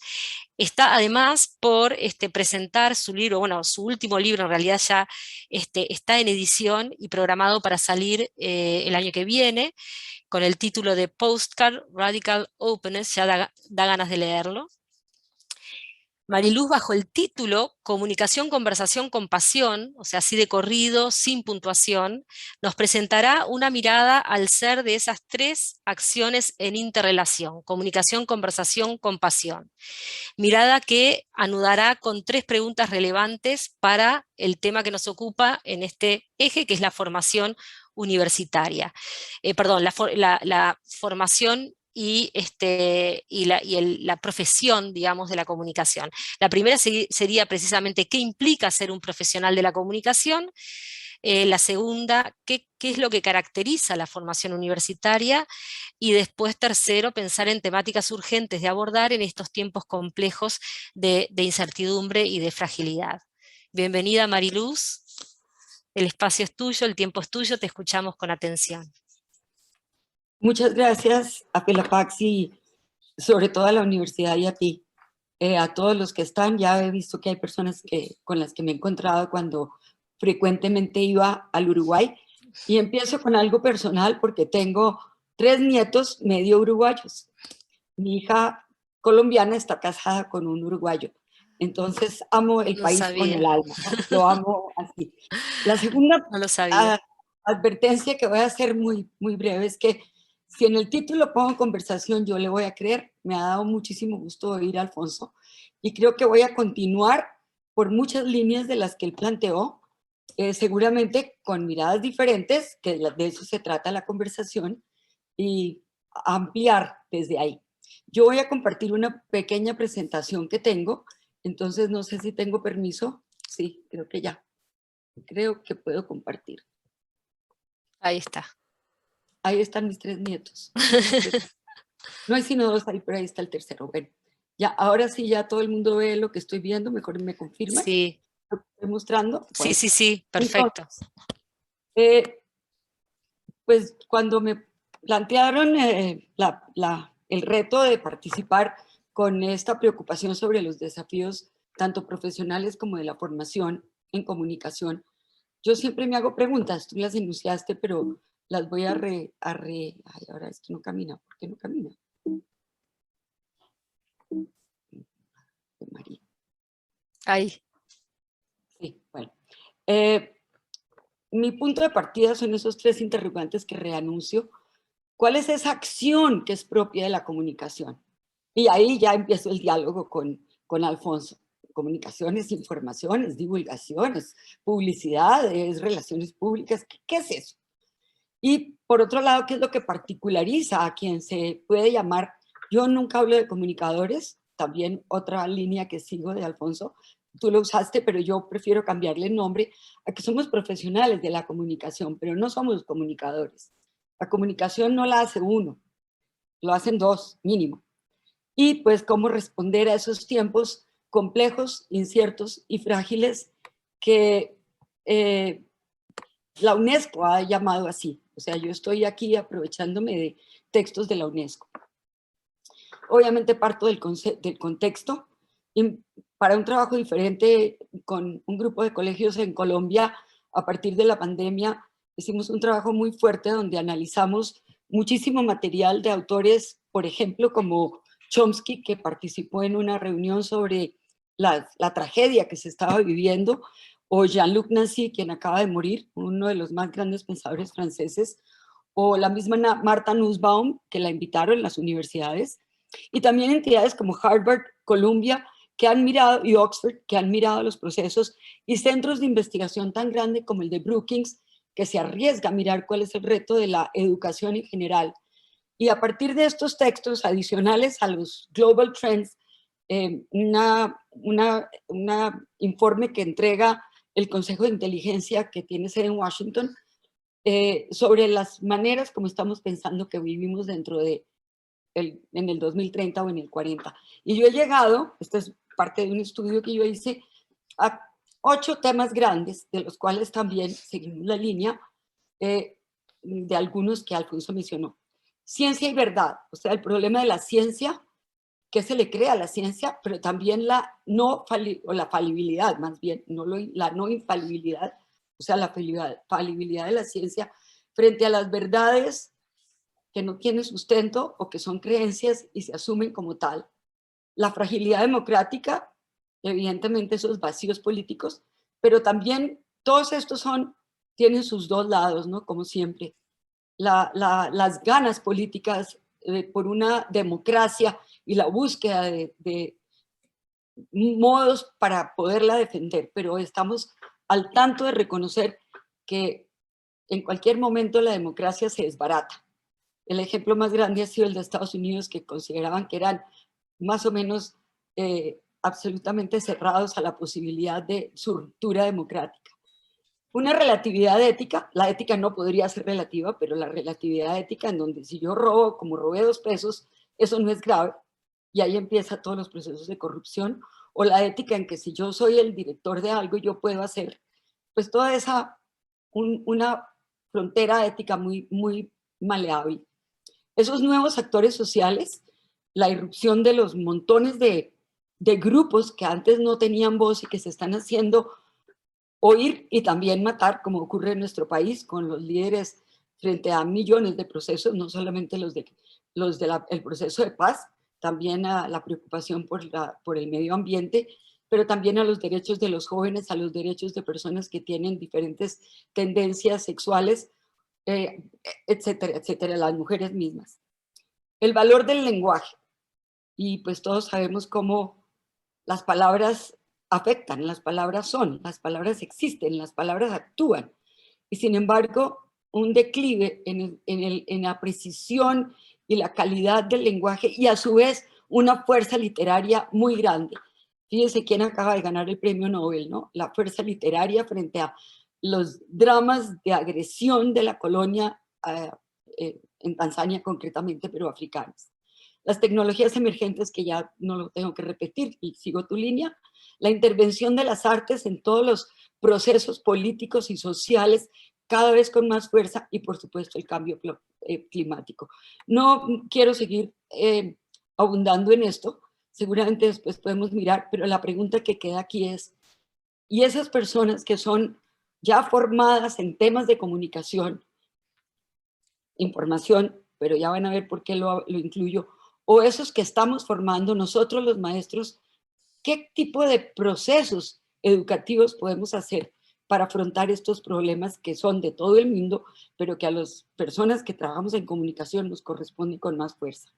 Está además por presentar su libro, bueno, su último libro en realidad ya está en edición y programado para salir el año que viene, con el título de Postcard Radical Openness, ya da ganas de leerlo. Mariluz, bajo el título Comunicación, Conversación, Compasión, o sea, así de corrido, sin puntuación, nos presentará una mirada al ser de esas tres acciones en interrelación: comunicación, conversación, compasión. Mirada que anudará con tres preguntas relevantes para el tema que nos ocupa en este eje, que es la formación universitaria. La formación y la profesión, digamos, de la comunicación. La primera sería precisamente qué implica ser un profesional de la comunicación. La segunda, qué es lo que caracteriza la formación universitaria, y después tercero, pensar en temáticas urgentes de abordar en estos tiempos complejos de incertidumbre y de fragilidad. Bienvenida, Mariluz, el espacio es tuyo, el tiempo es tuyo, te escuchamos con atención. Muchas gracias a Pelapax y sobre todo a la universidad y a ti. A todos los que están, ya he visto que hay personas con las que me he encontrado cuando frecuentemente iba al Uruguay, y empiezo con algo personal porque tengo 3 nietos medio uruguayos. Mi hija colombiana está casada con un uruguayo, entonces amo el país con el alma, ¿no? Lo amo así. La segunda no lo sabía. Advertencia que voy a hacer muy, muy breve es que si en el título pongo conversación, yo le voy a creer. Me ha dado muchísimo gusto oír a Alfonso y creo que voy a continuar por muchas líneas de las que él planteó, seguramente con miradas diferentes, que de eso se trata la conversación, y ampliar desde ahí. Yo voy a compartir una pequeña presentación que tengo, entonces no sé si tengo permiso. Sí, creo que ya. Creo que puedo compartir. Ahí está. Ahí están mis 3 nietos. No hay sino 2 ahí, pero ahí está el tercero. Bueno, Ya, ahora sí, ya todo el mundo ve lo que estoy viendo, mejor me confirman. Sí, Lo que estoy mostrando. sí, Bueno, sí, sí, entonces, perfecto. pues cuando me plantearon el reto de participar con esta preocupación sobre los desafíos tanto profesionales como de la formación en comunicación, yo siempre me hago preguntas, tú las enunciaste, pero las voy ay, ahora esto no camina, ¿por qué no camina? María. Ahí. Sí, bueno. Mi punto de partida son esos tres interrogantes que reanuncio. ¿Cuál es esa acción que es propia de la comunicación? Y ahí ya empiezo el diálogo con Alfonso. Comunicaciones, informaciones, divulgaciones, publicidades, relaciones públicas. ¿Qué es eso? Y por otro lado, ¿qué es lo que particulariza a quien se puede llamar? Yo nunca hablo de comunicadores, también otra línea que sigo de Alfonso. Tú lo usaste, pero yo prefiero cambiarle el nombre a que somos profesionales de la comunicación, pero no somos comunicadores. La comunicación no la hace uno, lo hacen dos, mínimo. Y pues cómo responder a esos tiempos complejos, inciertos y frágiles que la UNESCO ha llamado así. O sea, yo estoy aquí aprovechándome de textos de la UNESCO. Obviamente parto del contexto. Y para un trabajo diferente con un grupo de colegios en Colombia, a partir de la pandemia, hicimos un trabajo muy fuerte donde analizamos muchísimo material de autores, por ejemplo, como Chomsky, que participó en una reunión sobre la tragedia que se estaba viviendo, o Jean-Luc Nancy, quien acaba de morir, uno de los más grandes pensadores franceses, o la misma Martha Nussbaum, que la invitaron en las universidades, y también entidades como Harvard, Columbia, que han mirado, y Oxford, que han mirado los procesos, y centros de investigación tan grande como el de Brookings, que se arriesga a mirar cuál es el reto de la educación en general. Y a partir de estos textos adicionales a los Global Trends, informe que entrega el Consejo de Inteligencia que tiene sede en Washington, sobre las maneras como estamos pensando que vivimos dentro de en el 2030 o en el 40. Y yo he llegado, esto es parte de un estudio que yo hice, a 8 temas grandes, de los cuales también seguimos la línea de algunos que Alfonso mencionó. Ciencia y verdad, o sea, el problema de la ciencia, que se le crea a la ciencia, pero también la falibilidad, más bien, la no infalibilidad, o sea, la falibilidad de la ciencia frente a las verdades que no tienen sustento o que son creencias y se asumen como tal. La fragilidad democrática, evidentemente esos vacíos políticos, pero también todos estos tienen sus dos lados, ¿no? Como siempre. Las ganas políticas por una democracia y la búsqueda de modos para poderla defender, pero estamos al tanto de reconocer que en cualquier momento la democracia se desbarata. El ejemplo más grande ha sido el de Estados Unidos, que consideraban que eran más o menos absolutamente cerrados a la posibilidad de su ruptura democrática. Una relatividad ética, la ética no podría ser relativa, pero la relatividad ética en donde si yo robo, como robé 2 pesos, eso no es grave, y ahí empiezan todos los procesos de corrupción, o la ética en que si yo soy el director de algo, yo puedo hacer, pues toda esa, una frontera ética muy, muy maleable. Esos nuevos actores sociales, la irrupción de los montones de grupos que antes no tenían voz y que se están haciendo oír y también matar, como ocurre en nuestro país con los líderes frente a millones de procesos, no solamente los del proceso de paz, también a la preocupación por el medio ambiente, pero también a los derechos de los jóvenes, a los derechos de personas que tienen diferentes tendencias sexuales, etcétera, etcétera, las mujeres mismas. El valor del lenguaje. Y pues todos sabemos cómo las palabras afectan, las palabras las palabras existen, las palabras actúan. Y sin embargo, un declive en la precisión y la calidad del lenguaje y a su vez una fuerza literaria muy grande. Fíjense quién acaba de ganar el premio Nobel, ¿no? La fuerza literaria frente a los dramas de agresión de la colonia en Tanzania concretamente, pero africanos. las tecnologías emergentes, que ya no lo tengo que repetir y sigo tu línea, la intervención de las artes en todos los procesos políticos y sociales cada vez con más fuerza y por supuesto el cambio climático. No quiero seguir abundando en esto, seguramente después podemos mirar, pero la pregunta que queda aquí es, ¿y esas personas que son ya formadas en temas de comunicación, información, pero ya van a ver por qué lo incluyo, o esos que estamos formando nosotros los maestros, qué tipo de procesos educativos podemos hacer para afrontar estos problemas que son de todo el mundo, pero que a las personas que trabajamos en comunicación nos corresponden con más fuerza?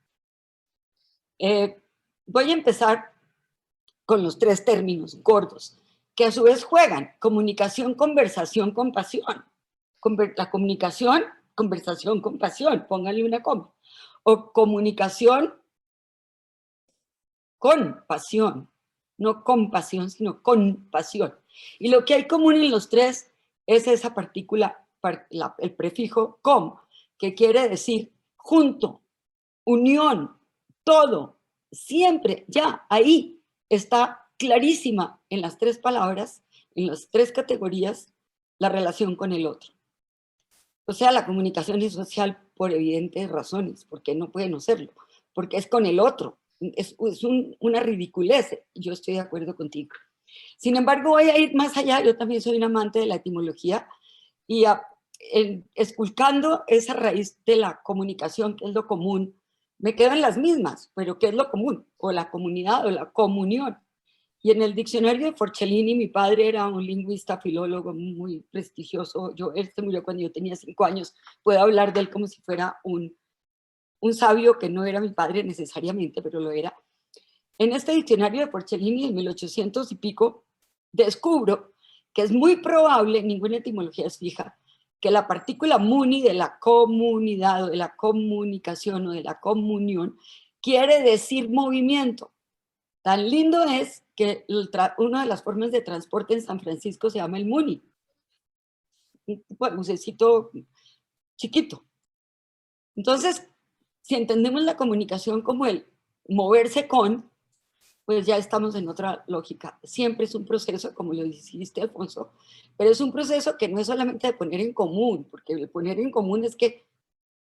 Voy a empezar con los 3 términos gordos, que a su vez juegan: comunicación, conversación, compasión. La comunicación, conversación, compasión, pónganle una coma. O comunicación con pasión, no compasión, sino con pasión. Y lo que hay común en los 3 es esa partícula, el prefijo com, que quiere decir junto, unión, todo, siempre, ya, ahí está clarísima en las 3 palabras, en las 3 categorías, la relación con el otro. O sea, la comunicación es social por evidentes razones, porque no puede no serlo, porque es con el otro, es una ridiculez, yo estoy de acuerdo contigo. Sin embargo, voy a ir más allá, yo también soy un amante de la etimología, y esculcando esa raíz de la comunicación, que es lo común, me quedo en las mismas, pero ¿qué es lo común? O la comunidad o la comunión. Y en el diccionario de Forcellini, mi padre era un lingüista, filólogo muy prestigioso, él se murió cuando yo tenía 5 años, puedo hablar de él como si fuera un sabio que no era mi padre necesariamente, pero lo era. En este diccionario de Forcellini, en 1800 y pico, descubro que es muy probable, ninguna etimología es fija, que la partícula muni de la comunidad o de la comunicación o de la comunión quiere decir movimiento. Tan lindo es que una de las formas de transporte en San Francisco se llama el muni. Un tipo de bucecito chiquito. Entonces, si entendemos la comunicación como el moverse con, pues ya estamos en otra lógica. Siempre es un proceso, como lo dijiste, Alfonso, pero es un proceso que no es solamente de poner en común, porque el poner en común es que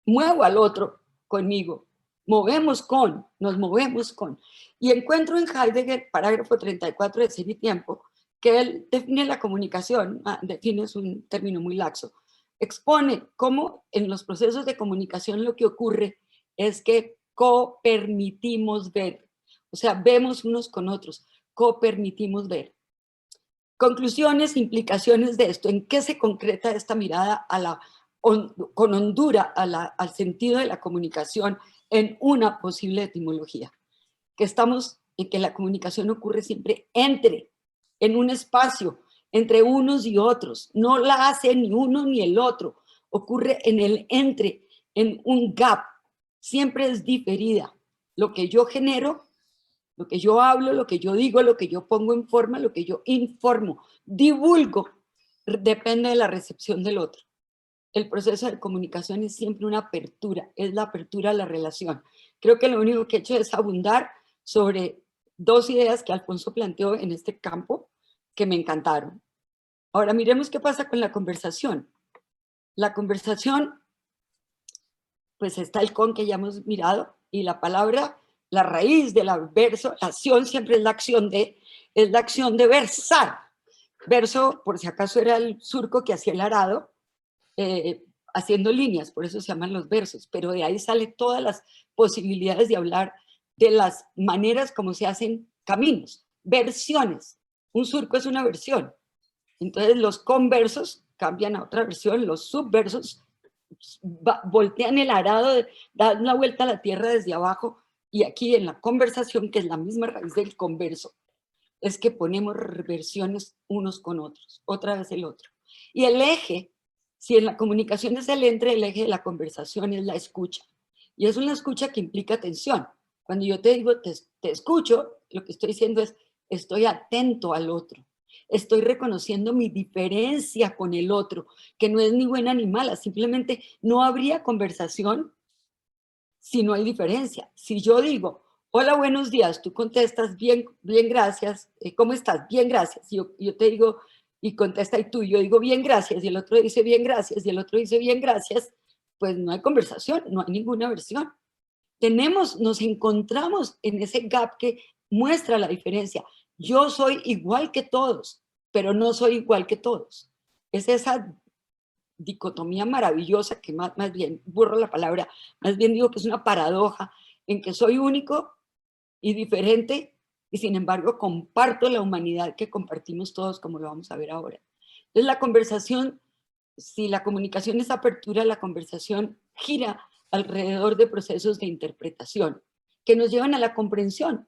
muevo al otro conmigo, nos movemos con. Y encuentro en Heidegger, parágrafo 34 de Ser y Tiempo, que él define la comunicación, define, es un término muy laxo, expone cómo en los procesos de comunicación lo que ocurre es que copermitimos ver, o sea, vemos unos con otros, copermitimos ver. Conclusiones, implicaciones de esto, ¿en qué se concreta esta mirada con hondura al sentido de la comunicación en una posible etimología? Que estamos en que la comunicación ocurre siempre en un espacio, entre unos y otros, no la hace ni uno ni el otro, ocurre en el entre, en un gap, siempre es diferida. Lo que yo genero, lo que yo hablo, lo que yo digo, lo que yo pongo en forma, lo que yo informo, divulgo, depende de la recepción del otro. El proceso de comunicación es siempre una apertura, es la apertura a la relación. Creo que lo único que he hecho es abundar sobre 2 ideas que Alfonso planteó en este campo que me encantaron. Ahora miremos qué pasa con la conversación. La conversación, pues está el con que ya hemos mirado, y la palabra, la raíz de la verso, la acción siempre es la acción de versar. Verso, por si acaso, era el surco que hacía el arado, haciendo líneas, por eso se llaman los versos, pero de ahí salen todas las posibilidades de hablar de las maneras como se hacen caminos, versiones. Un surco es una versión. Entonces los conversos cambian a otra versión, los subversos voltean el arado, dan una vuelta a la tierra desde abajo, y aquí en la conversación, que es la misma raíz del converso, es que ponemos versiones unos con otros, otra vez el otro. Y el eje, si en la comunicación es el eje de la conversación es la escucha. Y es una escucha que implica atención. Cuando yo te digo te escucho, lo que estoy diciendo es estoy atento al otro. Estoy reconociendo mi diferencia con el otro, que no es ni buena ni mala, simplemente no habría conversación si no hay diferencia. Si yo digo, hola, buenos días, tú contestas, bien, bien, gracias, ¿cómo estás? Bien, gracias. Yo te digo, y contesta y tú, yo digo, bien, gracias, y el otro dice, bien, gracias, y el otro dice, bien, gracias, pues no hay conversación, no hay ninguna versión. Nos encontramos en ese gap que muestra la diferencia. Yo soy igual que todos, pero no soy igual que todos. Es esa dicotomía maravillosa que más bien, borro la palabra, más bien digo que es una paradoja en que soy único y diferente y sin embargo comparto la humanidad que compartimos todos, como lo vamos a ver ahora. Entonces la conversación, si la comunicación es apertura, la conversación gira alrededor de procesos de interpretación que nos llevan a la comprensión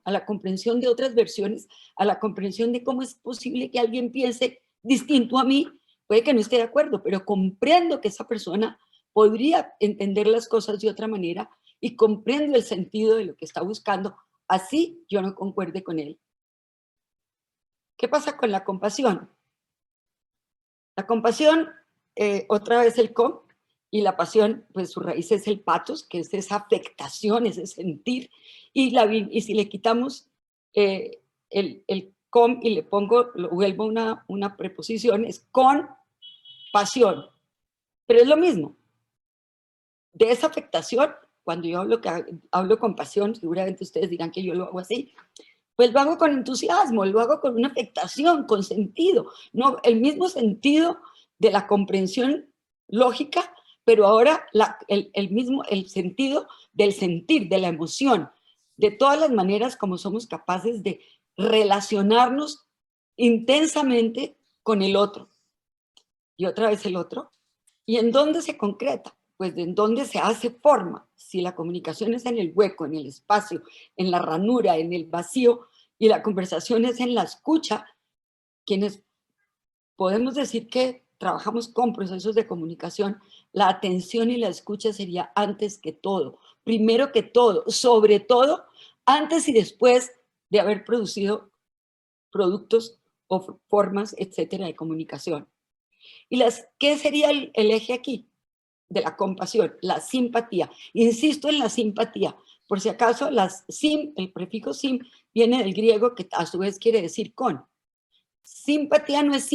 de otras versiones, a la comprensión de cómo es posible que alguien piense distinto a mí. Puede que no esté de acuerdo, pero comprendo que esa persona podría entender las cosas de otra manera y comprendo el sentido de lo que está buscando, así yo no concuerde con él. ¿Qué pasa con la compasión? La compasión, otra vez el com, y la pasión, pues su raíz es el patos, que es esa afectación, ese sentir, y si le quitamos el com y le pongo, lo vuelvo una preposición, es con pasión, pero es lo mismo. De esa afectación, cuando yo hablo con pasión, seguramente ustedes dirán que yo lo hago así, pues lo hago con entusiasmo, lo hago con una afectación, con sentido, no, el mismo sentido de la comprensión lógica, pero ahora el sentido del sentir, de la emoción, de todas las maneras como somos capaces de relacionarnos intensamente con el otro. Y otra vez el otro. ¿Y en dónde se concreta? Pues en dónde se hace forma. Si la comunicación es en el hueco, en el espacio, en la ranura, en el vacío, y la conversación es en la escucha, quienes podemos decir que trabajamos con procesos de comunicación, la atención y la escucha sería antes que todo, primero que todo, sobre todo, antes y después de haber producido productos o formas, etcétera, de comunicación. ¿Y qué sería el eje aquí? De la compasión, la simpatía. Insisto en la simpatía. Por si acaso, el prefijo sim viene del griego que a su vez quiere decir con. Simpatía no es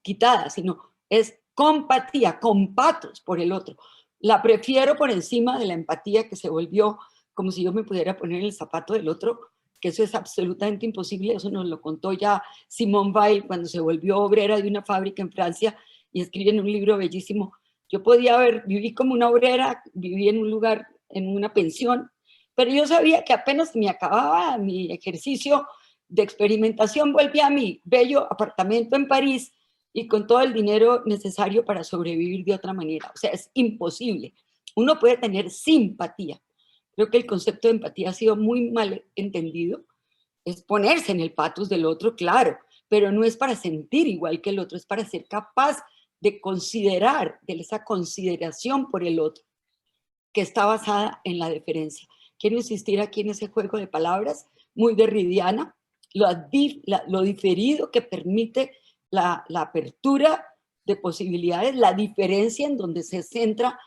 quitada, sino es compatía, compatos por el otro. La prefiero por encima de la empatía, que se volvió como si yo me pudiera poner en el zapato del otro, que eso es absolutamente imposible. Eso nos lo contó ya Simone Weil cuando se volvió obrera de una fábrica en Francia y escribe en un libro bellísimo. Yo viví como una obrera, viví en un lugar, en una pensión, pero yo sabía que apenas me acababa mi ejercicio de experimentación, volví a mi bello apartamento en París y con todo el dinero necesario para sobrevivir de otra manera. O sea, es imposible. Uno puede tener simpatía. Creo que el concepto de empatía ha sido muy mal entendido. Es ponerse en el patos del otro, claro, pero no es para sentir igual que el otro, es para ser capaz de considerar, de esa consideración por el otro, que está basada en la deferencia. Quiero insistir aquí en ese juego de palabras muy derridiana, lo diferido que permite la apertura de posibilidades, la diferencia en donde se centra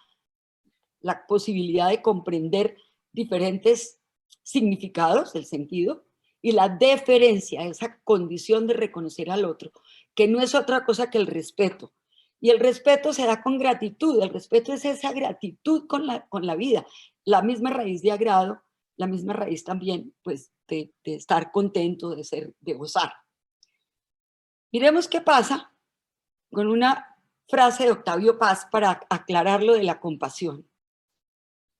la posibilidad de comprender diferentes significados del sentido, y la deferencia, esa condición de reconocer al otro, que no es otra cosa que el respeto. Y el respeto se da con gratitud, el respeto es esa gratitud con la vida, la misma raíz de agrado, la misma raíz también pues, de estar contento, de gozar. Miremos qué pasa con una frase de Octavio Paz para aclarar lo de la compasión.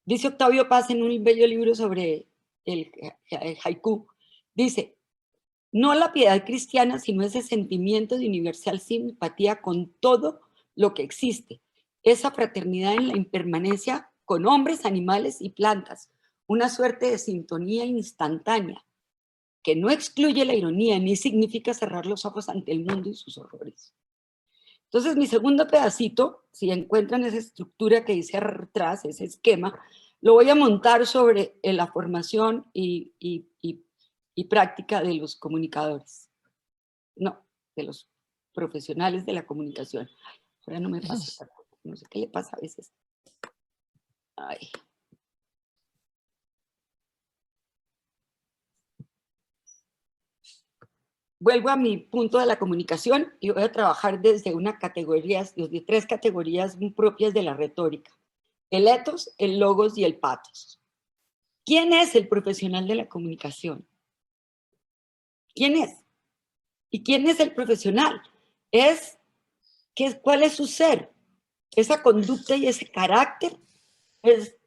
Dice Octavio Paz en un bello libro sobre el haiku, dice, no la piedad cristiana, sino ese sentimiento de universal simpatía con todo lo que existe, esa fraternidad en la impermanencia con hombres, animales y plantas, una suerte de sintonía instantánea, que no excluye la ironía ni significa cerrar los ojos ante el mundo y sus horrores. Entonces, mi segundo pedacito, si encuentran esa estructura que dice atrás, ese esquema, lo voy a montar sobre la formación y práctica de los comunicadores. No, de los profesionales de la comunicación. Ahora no me pasa, no sé qué le pasa a veces. Ay. Vuelvo a mi punto de la comunicación y voy a trabajar desde desde 3 categorías muy propias de la retórica: el ethos, el logos y el pathos. ¿Quién es el profesional de la comunicación? ¿Quién es? ¿Y quién es el profesional? ¿Cuál es su ser? Esa conducta y ese carácter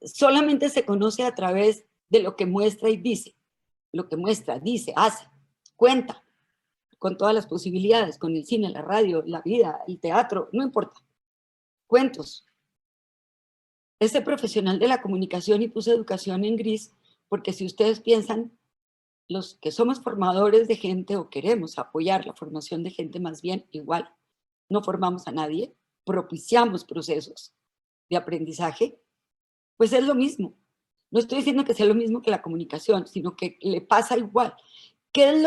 solamente se conoce a través de lo que muestra y dice. Lo que muestra, dice, hace, cuenta, con todas las posibilidades, con el cine, la radio, la vida, el teatro, no importa. Cuentos. Ese profesional de la comunicación, y puse educación en gris, porque si ustedes piensan, los que somos formadores de gente o queremos apoyar la formación de gente, más bien igual, no formamos a nadie, propiciamos procesos de aprendizaje, pues es lo mismo. No estoy diciendo que sea lo mismo que la comunicación, sino que le pasa igual. ¿Qué es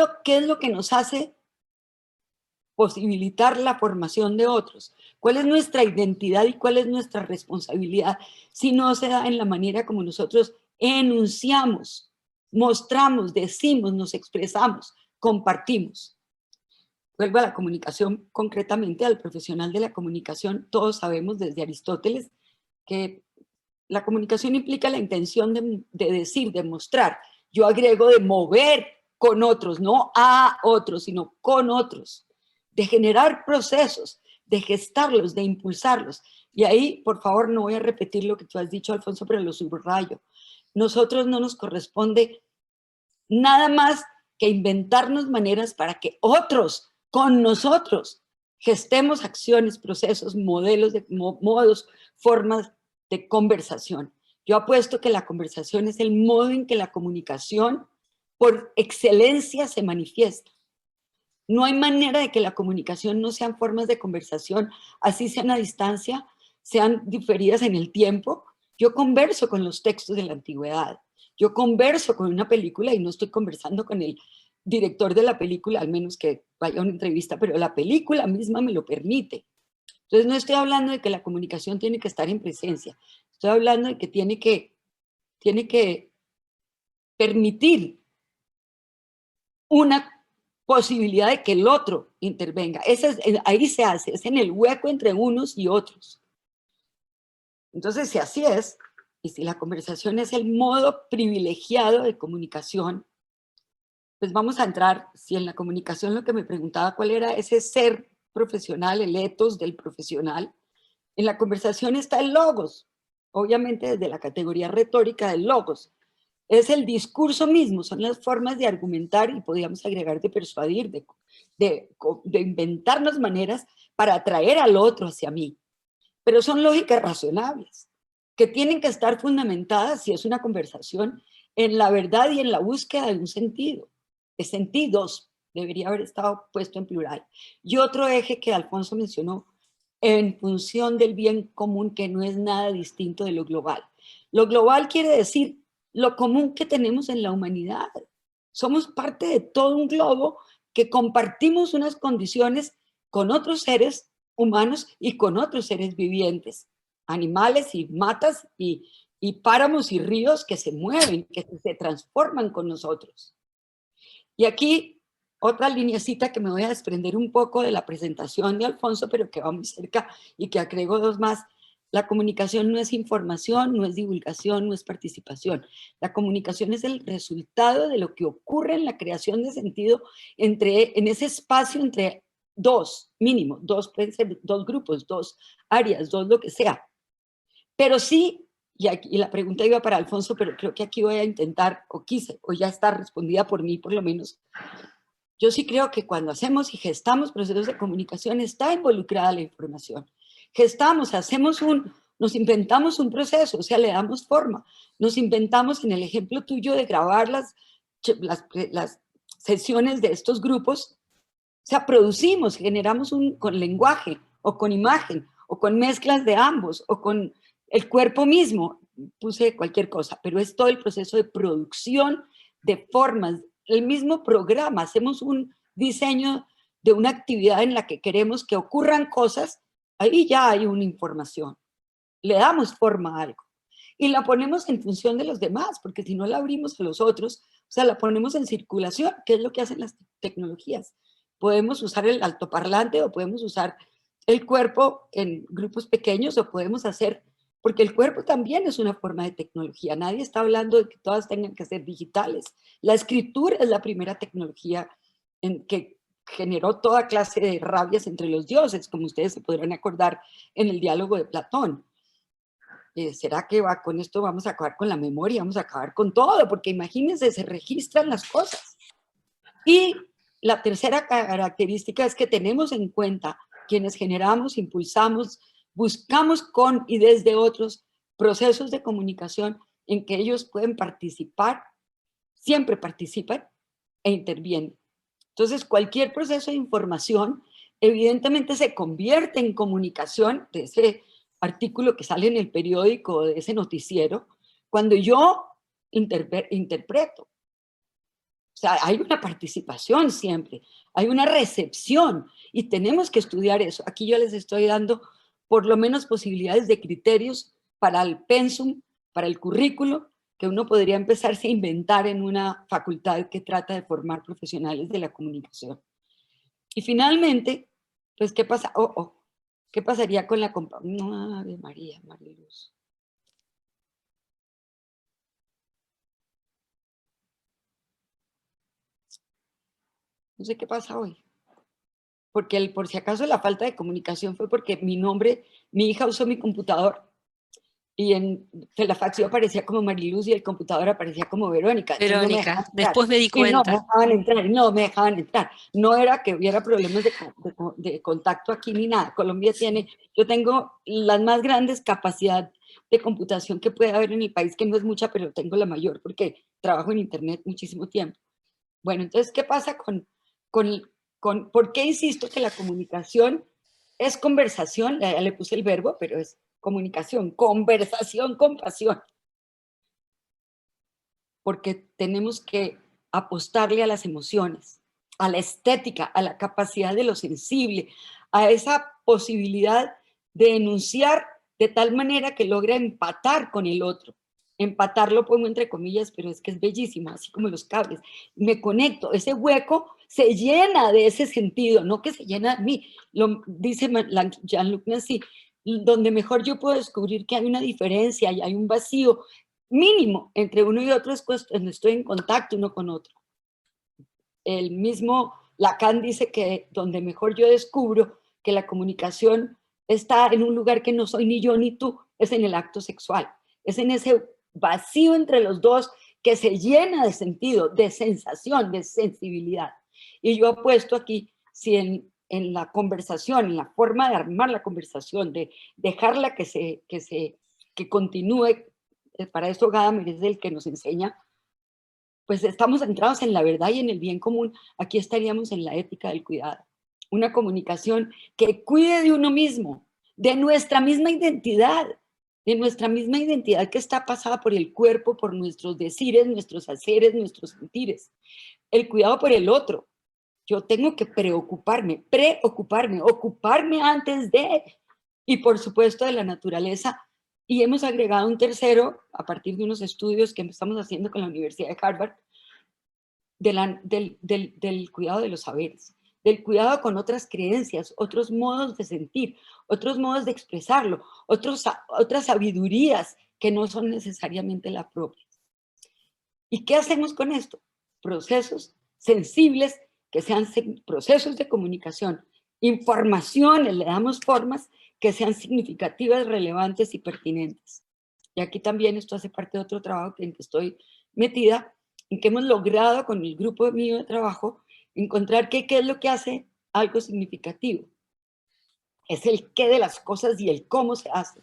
lo que nos hace posibilitar la formación de otros? ¿Cuál es nuestra identidad y cuál es nuestra responsabilidad si no se da en la manera como nosotros enunciamos, mostramos, decimos, nos expresamos, compartimos? Vuelvo a la comunicación, concretamente al profesional de la comunicación. Todos sabemos desde Aristóteles que la comunicación implica la intención de decir, de mostrar. Yo agrego de mover con otros, no a otros, sino con otros, de generar procesos, de gestarlos, de impulsarlos. Y ahí, por favor, no voy a repetir lo que tú has dicho, Alfonso, pero lo subrayo. Nosotros no nos corresponde nada más que inventarnos maneras para que otros, con nosotros, gestemos acciones, procesos, modos, formas de conversación. Yo apuesto que la conversación es el modo en que la comunicación por excelencia se manifiesta. No hay manera de que la comunicación no sean formas de conversación, así sean a distancia, sean diferidas en el tiempo. Yo converso con los textos de la antigüedad. Yo converso con una película y no estoy conversando con el director de la película, al menos que vaya a una entrevista, pero la película misma me lo permite. Entonces no estoy hablando de que la comunicación tiene que estar en presencia. Estoy hablando de que tiene que permitir una posibilidad de que el otro intervenga. Ahí se hace, es en el hueco entre unos y otros. Entonces, si así es, y si la conversación es el modo privilegiado de comunicación, pues vamos a entrar, si en la comunicación lo que me preguntaba cuál era ese ser profesional, el ethos del profesional, en la conversación está el logos, obviamente desde la categoría retórica del logos. Es el discurso mismo, son las formas de argumentar y podríamos agregar de persuadir, de inventarnos maneras para atraer al otro hacia mí. Pero son lógicas razonables, que tienen que estar fundamentadas, si es una conversación, en la verdad y en la búsqueda de un sentido, de sentidos, debería haber estado puesto en plural. Y otro eje que Alfonso mencionó, en función del bien común, que no es nada distinto de lo global. Lo global quiere decir lo común que tenemos en la humanidad. Somos parte de todo un globo que compartimos unas condiciones con otros seres humanos y con otros seres vivientes, animales y matas y páramos y ríos que se mueven, que se transforman con nosotros. Y aquí otra lineacita que me voy a desprender un poco de la presentación de Alfonso, pero que va muy cerca y que agrego dos más. La comunicación no es información, no es divulgación, no es participación. La comunicación es el resultado de lo que ocurre en la creación de sentido en ese espacio entre dos, mínimo, dos, pueden ser dos grupos, dos áreas, dos lo que sea. Pero sí, y la pregunta iba para Alfonso, pero creo que aquí voy a intentar, o ya está respondida por mí por lo menos. Yo sí creo que cuando hacemos y gestamos procesos de comunicación está involucrada la información. Nos inventamos un proceso, o sea, le damos forma. Nos inventamos, en el ejemplo tuyo de grabar las sesiones de estos grupos, o sea, generamos con lenguaje, o con imagen, o con mezclas de ambos, o con el cuerpo mismo, puse cualquier cosa, pero es todo el proceso de producción de formas, el mismo programa, hacemos un diseño de una actividad en la que queremos que ocurran cosas, ahí ya hay una información, le damos forma a algo. y la ponemos en función de los demás, porque si no la abrimos a los otros, o sea, la ponemos en circulación, que es lo que hacen las tecnologías. Podemos usar el altoparlante o podemos usar el cuerpo en grupos pequeños o podemos hacer, porque el cuerpo también es una forma de tecnología. Nadie está hablando de que todas tengan que ser digitales. La escritura es la primera tecnología en que generó toda clase de rabias entre los dioses, como ustedes se podrán acordar en el diálogo de Platón. ¿Será que con esto vamos a acabar con la memoria? Vamos a acabar con todo, porque imagínense, se registran las cosas. Y la tercera característica es que tenemos en cuenta quienes generamos, impulsamos, buscamos con y desde otros procesos de comunicación en que ellos pueden participar, siempre participan e intervienen. Entonces, cualquier proceso de información evidentemente se convierte en comunicación, de ese artículo que sale en el periódico, de ese noticiero, cuando yo interpreto. O sea, hay una participación siempre, hay una recepción y tenemos que estudiar eso. Aquí yo les estoy dando por lo menos posibilidades de criterios para el pensum, para el currículo, que uno podría empezarse a inventar en una facultad que trata de formar profesionales de la comunicación. Y finalmente, pues, ¿qué pasa? ¿Qué pasaría con la no, Ave María, Mariluz? No sé qué pasa hoy. Porque por si acaso la falta de comunicación fue porque mi hija usó mi computador y en la fax aparecía como Mariluz y el computador aparecía como Verónica. Entonces no me dejaban entrar. Después me di cuenta. No me dejaban entrar. No era que hubiera problemas de contacto aquí ni nada. Colombia yo tengo las más grandes capacidades de computación que puede haber en el país, que no es mucha, pero tengo la mayor porque trabajo en internet muchísimo tiempo. Bueno, entonces, ¿qué pasa ¿por qué insisto que la comunicación es conversación? Ya le puse el verbo, pero es comunicación, conversación con pasión. Porque tenemos que apostarle a las emociones, a la estética, a la capacidad de lo sensible, a esa posibilidad de enunciar de tal manera que logre empatar con el otro. Empatar lo pongo entre comillas, pero es que es bellísimo, así como los cables. Me conecto, ese hueco se llena de ese sentido, no que se llena de mí. Lo dice Jean-Luc Nancy, donde mejor yo puedo descubrir que hay una diferencia y hay un vacío mínimo entre uno y otro es cuando estoy en contacto uno con otro. El mismo Lacan dice que donde mejor yo descubro que la comunicación está en un lugar que no soy ni yo ni tú, es en el acto sexual, es en ese vacío entre los dos que se llena de sentido, de sensación, de sensibilidad. Y yo apuesto aquí, si en la conversación, en la forma de armar la conversación, de dejarla que continúe, para eso Gadamer es el que nos enseña, pues estamos centrados en la verdad y en el bien común. Aquí estaríamos en la ética del cuidado. Una comunicación que cuide de uno mismo, de nuestra misma identidad que está pasada por el cuerpo, por nuestros decires, nuestros haceres, nuestros sentires. El cuidado por el otro. Yo tengo que preocuparme, ocuparme antes de, y por supuesto de la naturaleza. Y hemos agregado un tercero, a partir de unos estudios que estamos haciendo con la Universidad de Harvard, del cuidado de los saberes, del cuidado con otras creencias, otros modos de sentir, otros modos de expresarlo, otras sabidurías que no son necesariamente la propia. ¿Y qué hacemos con esto? Procesos sensibles, que sean procesos de comunicación, informaciones, le damos formas que sean significativas, relevantes y pertinentes. Y aquí también esto hace parte de otro trabajo en que estoy metida, en que hemos logrado con el grupo mío de trabajo encontrar qué es lo que hace algo significativo. Es el qué de las cosas y el cómo se hace.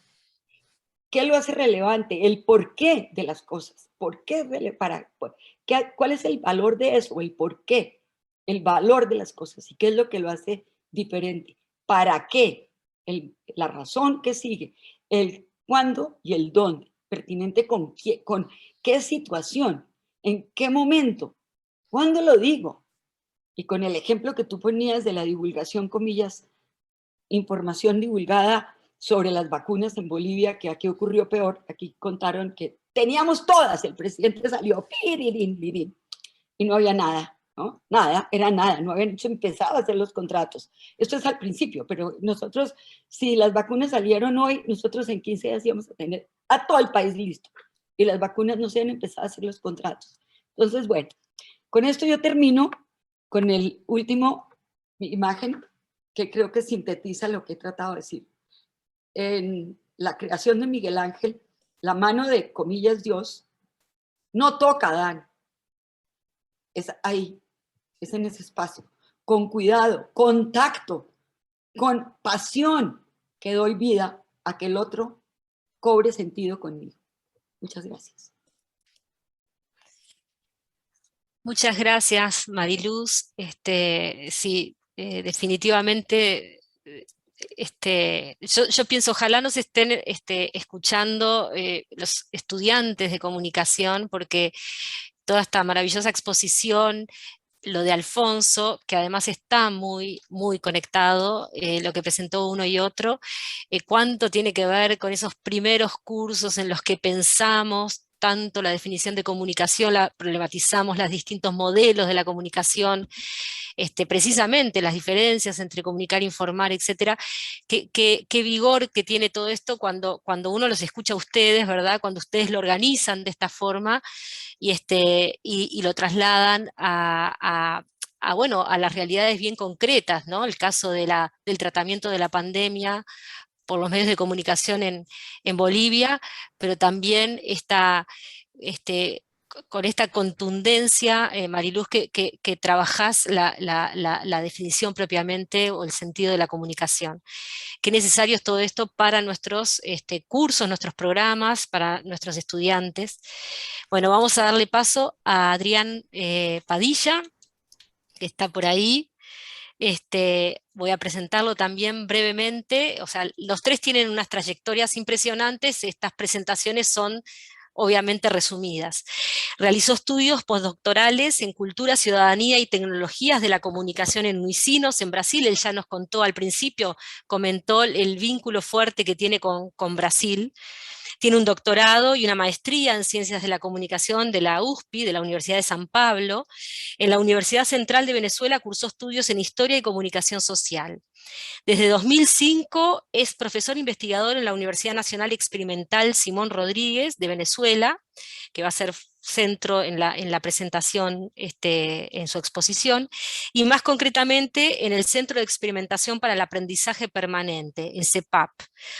¿Qué lo hace relevante? El porqué de las cosas. ¿Por qué? ¿Cuál es el valor de eso? El porqué, el valor de las cosas y qué es lo que lo hace diferente. ¿Para qué? La razón que sigue, el cuándo y el dónde. Pertinente con qué situación, en qué momento, cuándo lo digo. Y con el ejemplo que tú ponías de la divulgación, comillas, información divulgada sobre las vacunas en Bolivia, que aquí ocurrió peor. Aquí contaron que teníamos todas, el presidente salió, pirirín, pirirín, y no había nada, ¿no? Nada, era nada, no habían empezado a hacer los contratos. Esto es al principio, pero nosotros, si las vacunas salieron hoy, nosotros en 15 días íbamos a tener a todo el país listo, y las vacunas no se han empezado a hacer los contratos. Entonces, bueno, con esto yo termino con el último imagen, que creo que sintetiza lo que he tratado de decir. En la creación de Miguel Ángel, la mano de, comillas, Dios, no toca a Adán. Es ahí, es en ese espacio, con cuidado, con tacto, con pasión, que doy vida a que el otro cobre sentido conmigo. Muchas gracias. Muchas gracias, Mariluz. Sí, definitivamente, yo pienso, ojalá nos estén escuchando los estudiantes de comunicación, porque toda esta maravillosa exposición, lo de Alfonso, que además está muy, muy conectado, lo que presentó uno y otro, cuánto tiene que ver con esos primeros cursos en los que pensamos tanto la definición de comunicación, problematizamos los distintos modelos de la comunicación, precisamente las diferencias entre comunicar, informar, etcétera. Qué vigor que tiene todo esto cuando uno los escucha a ustedes, ¿verdad? Cuando ustedes lo organizan de esta forma y lo trasladan bueno, a las realidades bien concretas, ¿no? El caso del tratamiento de la pandemia por los medios de comunicación en Bolivia, pero también con esta contundencia, Mariluz, que trabajás la definición propiamente o el sentido de la comunicación. Qué necesario es todo esto para nuestros cursos, nuestros programas, para nuestros estudiantes. Bueno, vamos a darle paso a Adrián Padilla, que está por ahí. Voy a presentarlo también brevemente. O sea, los tres tienen unas trayectorias impresionantes. Estas presentaciones son obviamente resumidas. Realizó estudios postdoctorales en cultura, ciudadanía y tecnologías de la comunicación en Unicinos, en Brasil. Él ya nos contó al principio, comentó el vínculo fuerte que tiene con Brasil. Tiene un doctorado y una maestría en Ciencias de la Comunicación de la USP, de la Universidad de San Pablo. En la Universidad Central de Venezuela cursó estudios en Historia y Comunicación Social. Desde 2005 es profesor investigador en la Universidad Nacional Experimental Simón Rodríguez de Venezuela, que va a ser centro en la presentación en su exposición, y más concretamente en el Centro de Experimentación para el Aprendizaje Permanente, el CEPAP,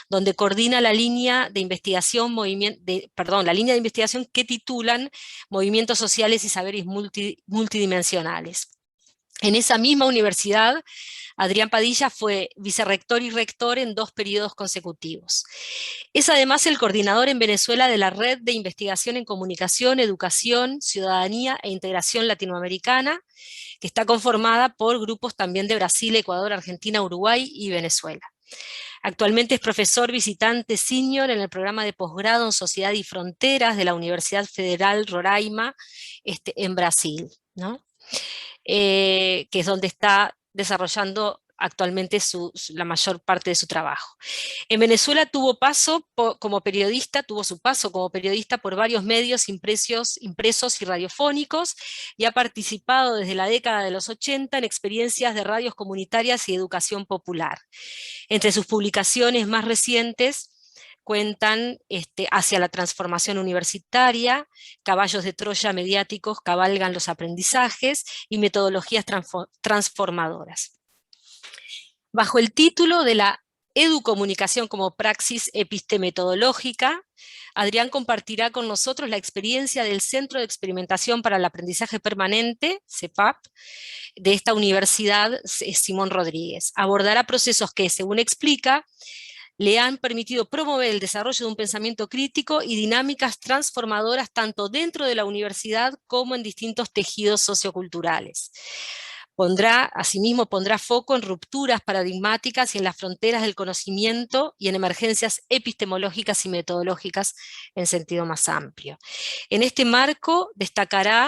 donde coordina la línea de investigación, la línea de investigación que titulan Movimientos Sociales y Saberes Multidimensionales. En esa misma universidad, Adrián Padilla fue vicerrector y rector en 2 periodos consecutivos. Es además el coordinador en Venezuela de la Red de Investigación en Comunicación, Educación, Ciudadanía e Integración Latinoamericana, que está conformada por grupos también de Brasil, Ecuador, Argentina, Uruguay y Venezuela. Actualmente es profesor visitante senior en el programa de posgrado en Sociedad y Fronteras de la Universidad Federal Roraima en Brasil, ¿no? Que es donde está desarrollando actualmente la mayor parte de su trabajo. En Venezuela tuvo su paso como periodista por varios medios impresos y radiofónicos, y ha participado desde la década de los 80 en experiencias de radios comunitarias y educación popular. Entre sus publicaciones más recientes cuentan Hacia la transformación universitaria, Caballos de Troya mediáticos cabalgan los aprendizajes y metodologías transformadoras. Bajo el título de la educomunicación como praxis epistemetodológica, Adrián compartirá con nosotros la experiencia del Centro de Experimentación para el Aprendizaje Permanente, CEPAP, de esta Universidad Simón Rodríguez. Abordará procesos que, según explica, le han permitido promover el desarrollo de un pensamiento crítico y dinámicas transformadoras tanto dentro de la universidad como en distintos tejidos socioculturales. Asimismo, pondrá foco en rupturas paradigmáticas y en las fronteras del conocimiento y en emergencias epistemológicas y metodológicas en sentido más amplio. En este marco,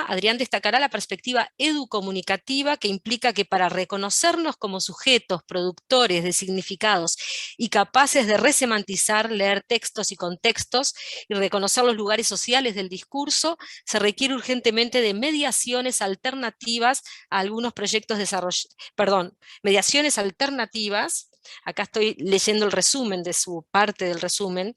Adrián destacará la perspectiva educomunicativa, que implica que para reconocernos como sujetos, productores de significados y capaces de resemantizar, leer textos y contextos y reconocer los lugares sociales del discurso, se requiere urgentemente de mediaciones alternativas a algunos proyectos mediaciones alternativas, acá estoy leyendo el resumen de su parte del resumen,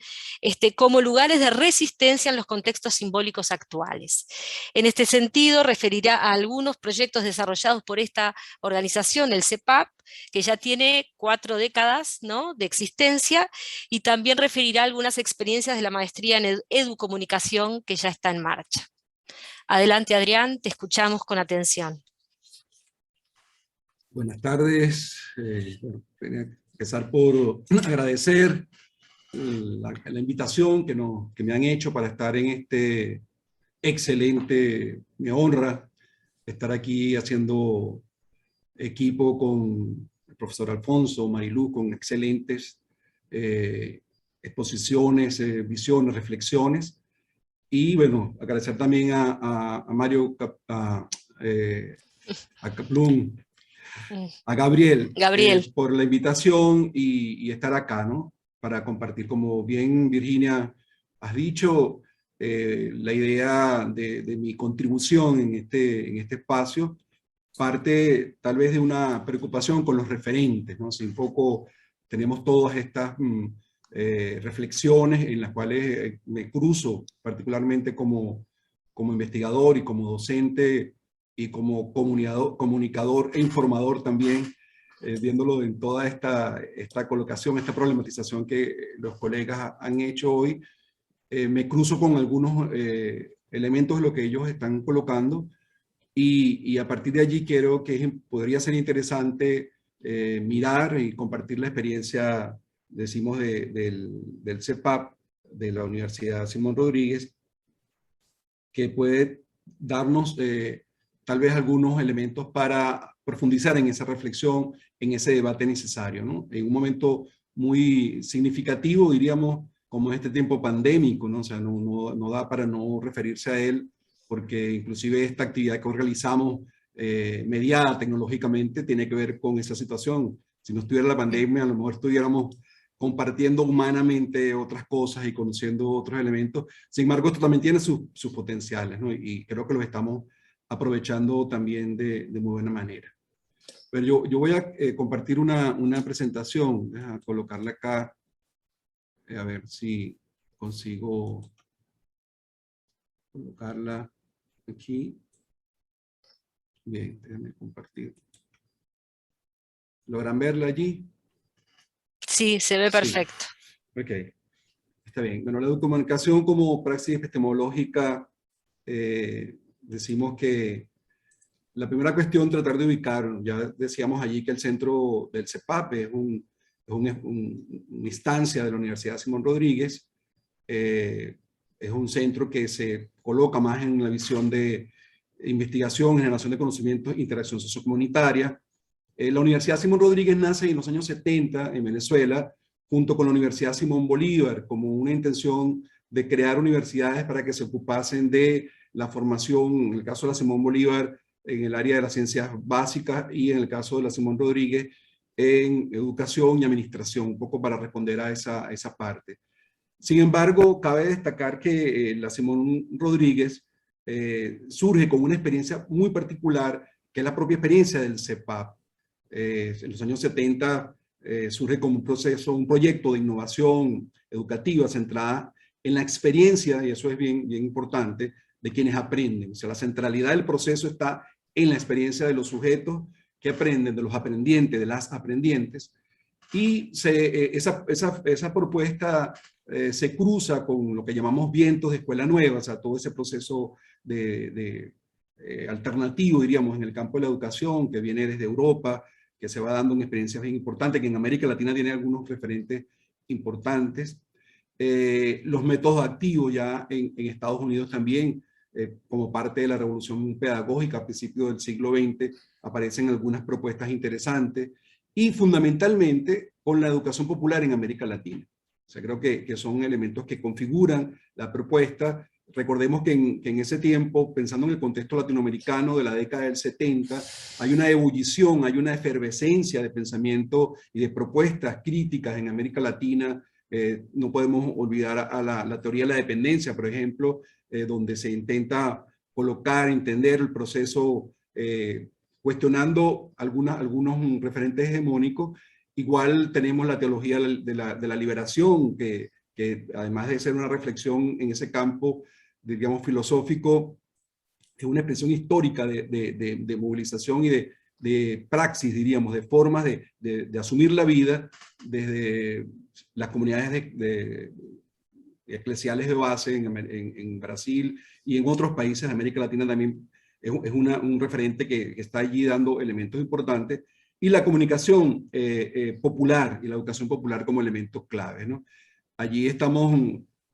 como lugares de resistencia en los contextos simbólicos actuales. En este sentido, referirá a algunos proyectos desarrollados por esta organización, el CEPAP, que ya tiene 4 décadas, ¿no?, de existencia, y también referirá a algunas experiencias de la maestría en educomunicación que ya está en marcha. Adelante, Adrián, te escuchamos con atención. Buenas tardes. Quería empezar por agradecer la invitación que me han hecho para estar en este excelente, me honra estar aquí haciendo equipo con el profesor Alfonso, Marilú, con excelentes exposiciones, visiones, reflexiones. Y bueno, agradecer también a Mario, a Kaplum, a Gabriel, por la invitación y estar acá, ¿no?, para compartir. Como bien, Virginia, has dicho, la idea de mi contribución en este espacio parte tal vez de una preocupación con los referentes, ¿no? Si un poco tenemos todas estas reflexiones en las cuales me cruzo particularmente como investigador y como docente y como comunicador e informador también, viéndolo en toda esta colocación, esta problematización que los colegas han hecho hoy. Me cruzo con algunos elementos de lo que ellos están colocando, y a partir de allí creo que podría ser interesante mirar y compartir la experiencia, decimos, del CEPAP, de la Universidad Simón Rodríguez, que puede darnos tal vez algunos elementos para profundizar en esa reflexión, en ese debate necesario, ¿no? En un momento muy significativo, diríamos, como este tiempo pandémico, ¿no? O sea, no da para no referirse a él, porque inclusive esta actividad que realizamos mediada tecnológicamente tiene que ver con esa situación. Si no estuviera la pandemia, a lo mejor estuviéramos compartiendo humanamente otras cosas y conociendo otros elementos. Sin embargo, esto también tiene sus potenciales, ¿no? Y creo que los estamos aprovechando también de muy buena manera. Pero yo voy a compartir una presentación, a colocarla acá, a ver si consigo colocarla aquí. Bien, déjenme compartir. ¿Logran verla allí? Sí, se ve perfecto. Sí. Ok, está bien. Bueno, la educomunicación como praxis epistemológica, decimos que la primera cuestión, tratar de ubicar, ya decíamos allí que el centro del CEPAP es una instancia de la Universidad Simón Rodríguez, es un centro que se coloca más en la visión de investigación, generación de conocimientos, interacción sociocomunitaria. La Universidad Simón Rodríguez nace en los años 70 en Venezuela, junto con la Universidad Simón Bolívar, como una intención de crear universidades para que se ocupasen de la formación, en el caso de la Simón Bolívar, en el área de las ciencias básicas, y en el caso de la Simón Rodríguez, en educación y administración, un poco para responder a esa parte. Sin embargo, cabe destacar que la Simón Rodríguez surge con una experiencia muy particular, que es la propia experiencia del CEPAP. En los años 70 surge como un proyecto de innovación educativa centrada en la experiencia, y eso es bien importante, de quienes aprenden. O sea, la centralidad del proceso está en la experiencia de los sujetos que aprenden, de los aprendientes, de las aprendientes, y esa propuesta se cruza con lo que llamamos vientos de escuela nueva, o sea, todo ese proceso alternativo, diríamos, en el campo de la educación, que viene desde Europa, que se va dando en experiencias bien importantes, que en América Latina tiene algunos referentes importantes. Los métodos activos ya en Estados Unidos también como parte de la revolución pedagógica a principios del siglo XX, aparecen algunas propuestas interesantes, y fundamentalmente con la educación popular en América Latina. O sea, creo que son elementos que configuran la propuesta. Recordemos que en ese tiempo, pensando en el contexto latinoamericano de la década del 70, hay una ebullición, hay una efervescencia de pensamiento y de propuestas críticas en América Latina. No podemos olvidar a la teoría de la dependencia, por ejemplo, donde se intenta colocar, entender el proceso, cuestionando algunos referentes hegemónicos. Igual tenemos la teología de la liberación, que además de ser una reflexión en ese campo, digamos, filosófico, es una expresión histórica de movilización y de praxis, diríamos, de formas de asumir la vida desde las comunidades eclesiales de base en Brasil y en otros países de América Latina también. Es un referente que está allí dando elementos importantes, y la comunicación popular y la educación popular como elementos claves, ¿no? Allí estamos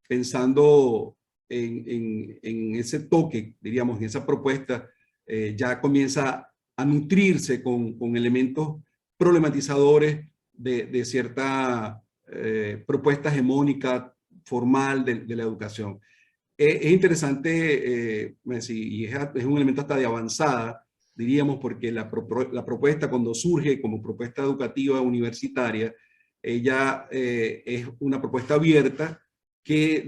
pensando en ese toque, diríamos, en esa propuesta, ya comienza a nutrirse con elementos problematizadores de cierta propuesta hegemónica formal de la educación. Es interesante, y es un elemento hasta de avanzada, diríamos, porque la propuesta, cuando surge como propuesta educativa universitaria, ella es una propuesta abierta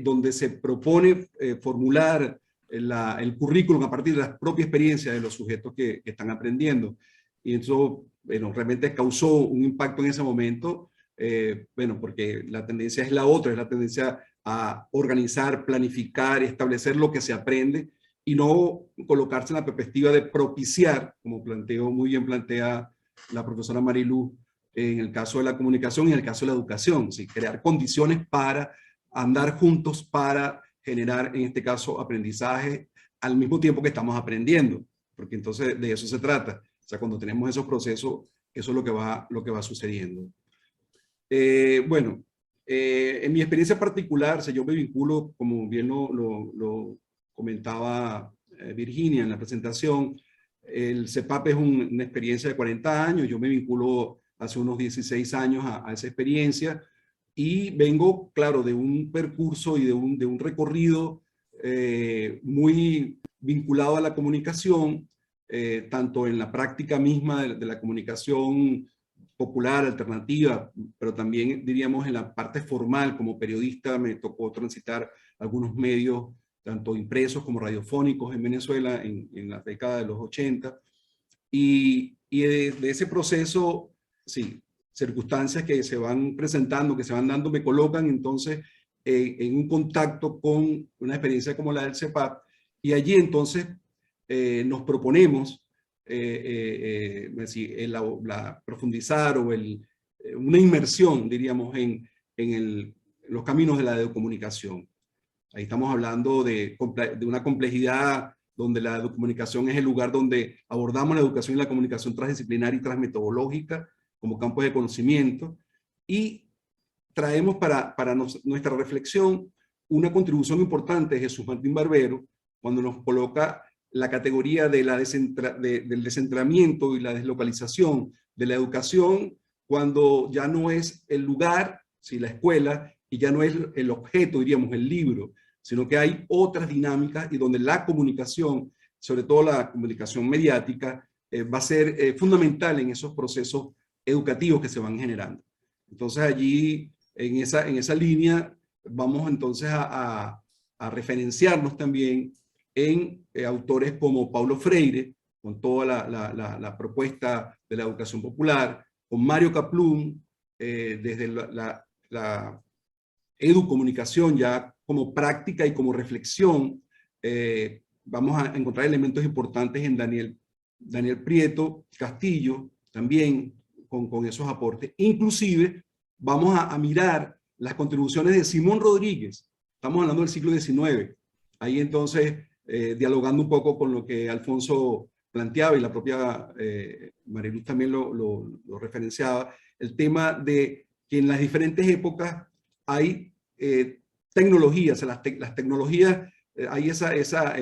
donde se propone formular el currículum a partir de la propia experiencia de los sujetos que están aprendiendo. Y eso, bueno, realmente causó un impacto en ese momento, bueno, porque la tendencia es la otra, es la tendencia a organizar, planificar, establecer lo que se aprende, y no colocarse en la perspectiva de propiciar, como muy bien plantea la profesora Mariluz, en el caso de la comunicación y en el caso de la educación, ¿sí? Crear condiciones para andar juntos, para generar, en este caso, aprendizaje al mismo tiempo que estamos aprendiendo, porque entonces de eso se trata. O sea, cuando tenemos esos procesos, eso es lo que va sucediendo. Bueno, en mi experiencia particular, o sea, yo me vinculo, como bien lo comentaba Virginia en la presentación, el CEPAP es una experiencia de 40 años, yo me vinculo hace unos 16 años a esa experiencia, y vengo, claro, de un percurso y de un recorrido muy vinculado a la comunicación, tanto en la práctica misma de la comunicación popular, alternativa, pero también, diríamos, en la parte formal. Como periodista me tocó transitar algunos medios, tanto impresos como radiofónicos en Venezuela en la década de los 80, y de ese proceso, sí, circunstancias que se van presentando, que se van dando, me colocan entonces en un contacto con una experiencia como la del CEPAP, y allí entonces nos proponemos profundizar una inmersión, diríamos, en los caminos de la comunicación. Ahí estamos hablando de una complejidad donde la comunicación es el lugar donde abordamos la educación y la comunicación transdisciplinar y transmetodológica como campos de conocimiento, y traemos para nuestra reflexión una contribución importante de Jesús Martín Barbero, cuando nos coloca la categoría del descentramiento y la deslocalización de la educación, cuando ya no es el lugar, ¿sí?, la escuela, y ya no es el objeto, diríamos, el libro, sino que hay otras dinámicas, y donde la comunicación, sobre todo la comunicación mediática, va a ser fundamental en esos procesos educativos que se van generando. Entonces allí, en esa línea, vamos entonces a referenciarnos también en autores como Paulo Freire, con toda la propuesta de la educación popular, con Mario Kaplun, desde la educomunicación ya como práctica y como reflexión. Vamos a encontrar elementos importantes en Daniel Prieto Castillo, también con esos aportes. Inclusive vamos a mirar las contribuciones de Simón Rodríguez. Estamos hablando del siglo XIX. Ahí entonces, dialogando un poco con lo que Alfonso planteaba, y la propia Mariluz también lo referenciaba, el tema de que en las diferentes épocas hay tecnologías. Las tecnologías hay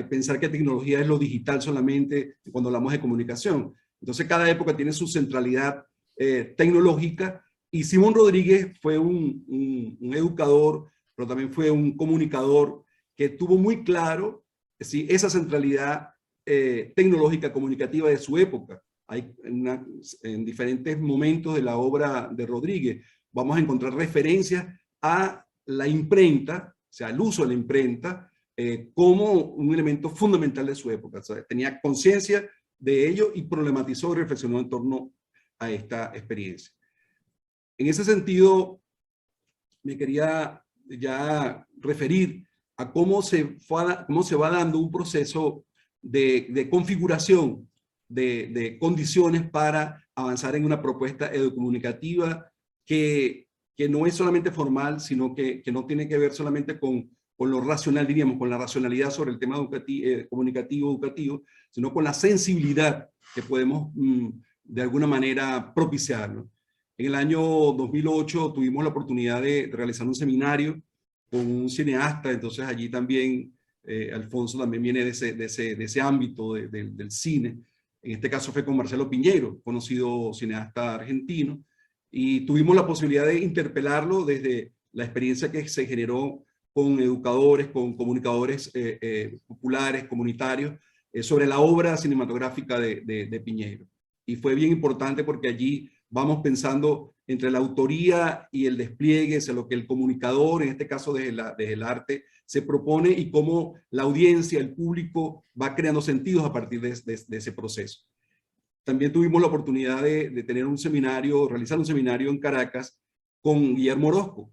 pensar que tecnología es lo digital solamente cuando hablamos de comunicación. Entonces cada época tiene su centralidad tecnológica, y Simón Rodríguez fue un educador, pero también fue un comunicador que tuvo muy claro ¿sí? esa centralidad tecnológica comunicativa de su época. Hay en diferentes momentos de la obra de Rodríguez vamos a encontrar referencias a la imprenta, o sea, el uso de la imprenta como un elemento fundamental de su época. O sea, tenía conciencia de ello y problematizó y reflexionó en torno a esta experiencia. En ese sentido, me quería ya referir a cómo se va dando un proceso de configuración de condiciones para avanzar en una propuesta educomunicativa que no es solamente formal, sino que no tiene que ver solamente con lo racional, diríamos, con la racionalidad sobre el tema comunicativo, educativo, sino con la sensibilidad que podemos de alguna manera propiciar, ¿no? En el año 2008 tuvimos la oportunidad de realizar un seminario con un cineasta, entonces allí también Alfonso también viene de ese ámbito del cine. En este caso fue con Marcelo Piñeiro, conocido cineasta argentino, y tuvimos la posibilidad de interpelarlo desde la experiencia que se generó con educadores, con comunicadores populares, comunitarios, sobre la obra cinematográfica de Piñeiro. Y fue bien importante porque allí vamos pensando entre la autoría y el despliegue, o sea, lo que el comunicador, en este caso desde el arte, se propone y cómo la audiencia, el público, va creando sentidos a partir de ese proceso. También tuvimos la oportunidad de tener un seminario, realizar un seminario en Caracas con Guillermo Orozco,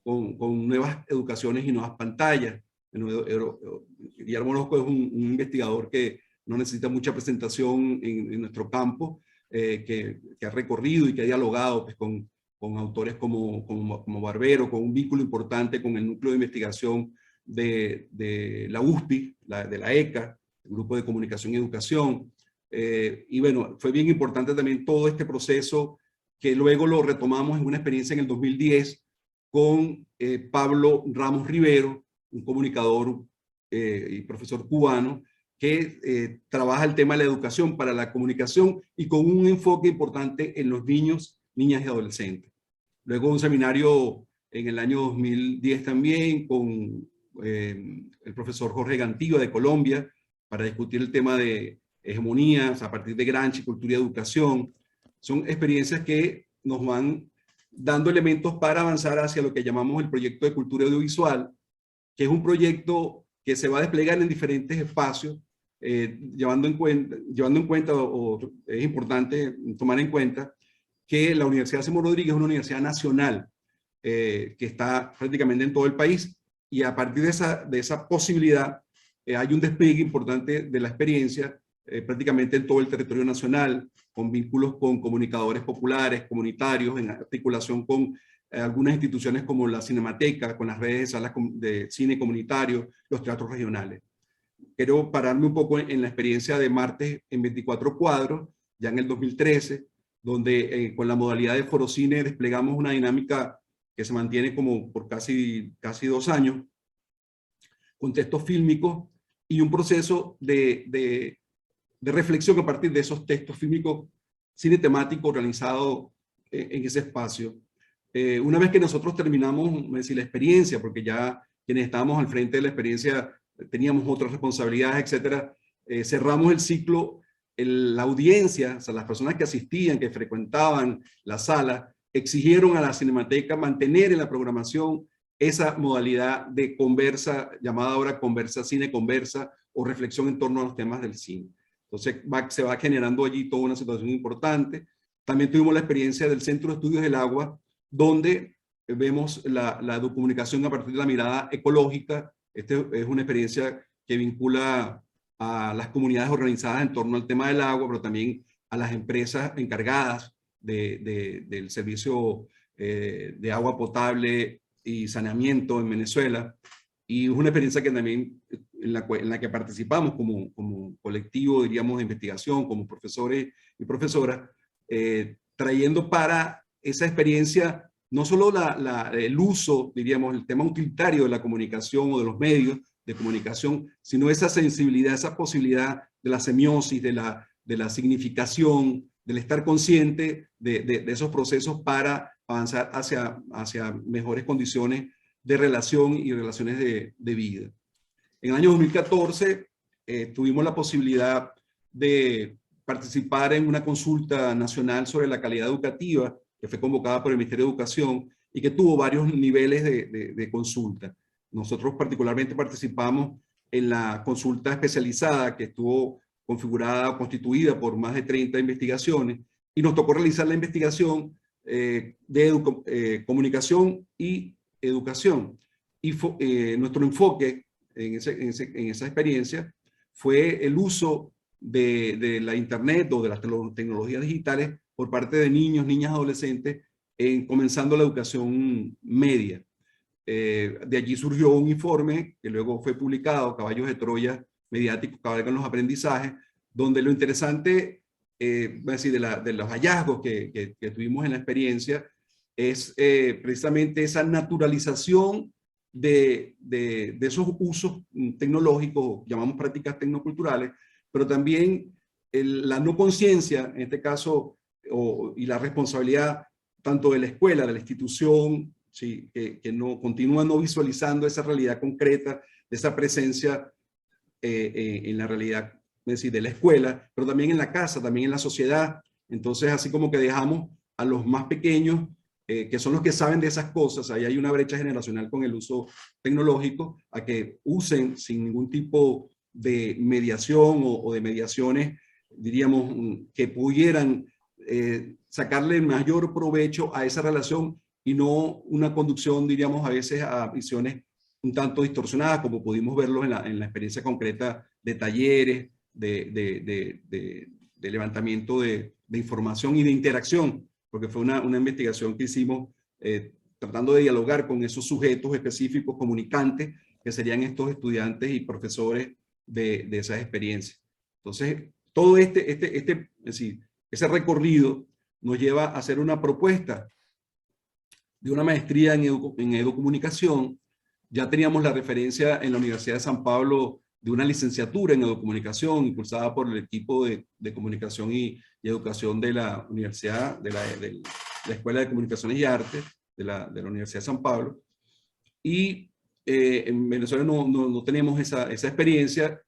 con nuevas educaciones y nuevas pantallas. Guillermo Orozco es un investigador que no necesita mucha presentación en nuestro campo, que ha recorrido y que ha dialogado pues, con autores como Barbero, con un vínculo importante con el núcleo de investigación de la USPI, de la ECA, el Grupo de Comunicación y Educación. Y bueno, fue bien importante también todo este proceso que luego lo retomamos en una experiencia en el 2010 con Pablo Ramos Rivero, un comunicador y profesor cubano, que trabaja el tema de la educación para la comunicación y con un enfoque importante en los niños, niñas y adolescentes. Luego un seminario en el año 2010 también con el profesor Jorge Gantiga de Colombia para discutir el tema de hegemonías a partir de Gramsci, cultura y educación. Son experiencias que nos van dando elementos para avanzar hacia lo que llamamos el proyecto de cultura audiovisual, que es un proyecto que se va a desplegar en diferentes espacios, llevando en cuenta, o es importante tomar en cuenta, que la Universidad Simón Rodríguez es una universidad nacional que está prácticamente en todo el país, y a partir de esa posibilidad hay un despliegue importante de la experiencia prácticamente en todo el territorio nacional, con vínculos con comunicadores populares, comunitarios, en articulación con algunas instituciones como la Cinemateca, con las redes de salas de cine comunitario, los teatros regionales. Quiero pararme un poco en la experiencia de Martes en 24 Cuadros, ya en el 2013, donde con la modalidad de Forocine desplegamos una dinámica que se mantiene como por casi 2 años, con textos fílmicos y un proceso de reflexión a partir de esos textos fílmicos, cine temático organizado en ese espacio. Una vez que nosotros terminamos la experiencia, porque ya quienes estábamos al frente de la experiencia teníamos otras responsabilidades, etcétera, cerramos el ciclo, la audiencia, o sea, las personas que asistían, que frecuentaban la sala, exigieron a la Cinemateca mantener en la programación esa modalidad de conversa, llamada ahora conversa, cine conversa, o reflexión en torno a los temas del cine. Entonces se va generando allí toda una situación importante. También tuvimos la experiencia del Centro de Estudios del Agua, donde vemos la comunicación a partir de la mirada ecológica. Esta es una experiencia que vincula a las comunidades organizadas en torno al tema del agua, pero también a las empresas encargadas del servicio de agua potable y saneamiento en Venezuela. Y es una experiencia que también en la que participamos como colectivo, diríamos, de investigación, como profesores y profesoras, trayendo para esa experiencia no solo el uso, diríamos, el tema utilitario de la comunicación o de los medios, de comunicación, sino esa sensibilidad, esa posibilidad de la semiosis, de la significación, del estar consciente de esos procesos para avanzar hacia mejores condiciones de relación y relaciones de vida. En el año 2014 tuvimos la posibilidad de participar en una consulta nacional sobre la calidad educativa que fue convocada por el Ministerio de Educación y que tuvo varios niveles de consulta. Nosotros particularmente participamos en la consulta especializada que estuvo configurada o constituida por más de 30 investigaciones y nos tocó realizar la investigación de comunicación y educación. Y nuestro enfoque en esa experiencia fue el uso de la Internet o de las tecnologías digitales por parte de niños, niñas, adolescentes, comenzando la educación media. De allí surgió un informe que luego fue publicado, Caballos de Troya mediáticos, cabalgan los aprendizajes, donde lo interesante decir, de los hallazgos que tuvimos en la experiencia es precisamente esa naturalización de esos usos tecnológicos, llamamos prácticas tecnoculturales, pero también la no conciencia, en este caso, y la responsabilidad tanto de la escuela, de la institución, ¿sí? que no continúa no visualizando esa realidad concreta, de esa presencia en la realidad, es decir, de la escuela, pero también en la casa, también en la sociedad. Entonces, así como que dejamos a los más pequeños, que son los que saben de esas cosas, ahí hay una brecha generacional con el uso tecnológico, a que usen sin ningún tipo de mediación o de mediaciones, diríamos, que pudieran sacarle mayor provecho a esa relación y no una conducción, diríamos, a veces a visiones un tanto distorsionadas, como pudimos verlo en la experiencia concreta de talleres, de levantamiento de información y de interacción, porque fue una investigación que hicimos tratando de dialogar con esos sujetos específicos, comunicantes, que serían estos estudiantes y profesores de esas experiencias. Entonces, todo es decir, ese recorrido nos lleva a hacer una propuesta de una maestría en educomunicación. Ya teníamos la referencia en la Universidad de San Pablo de una licenciatura en educomunicación impulsada por el equipo de comunicación y educación de la Universidad, de la Escuela de Comunicaciones y Artes de la Universidad de San Pablo. Y en Venezuela no tenemos esa experiencia,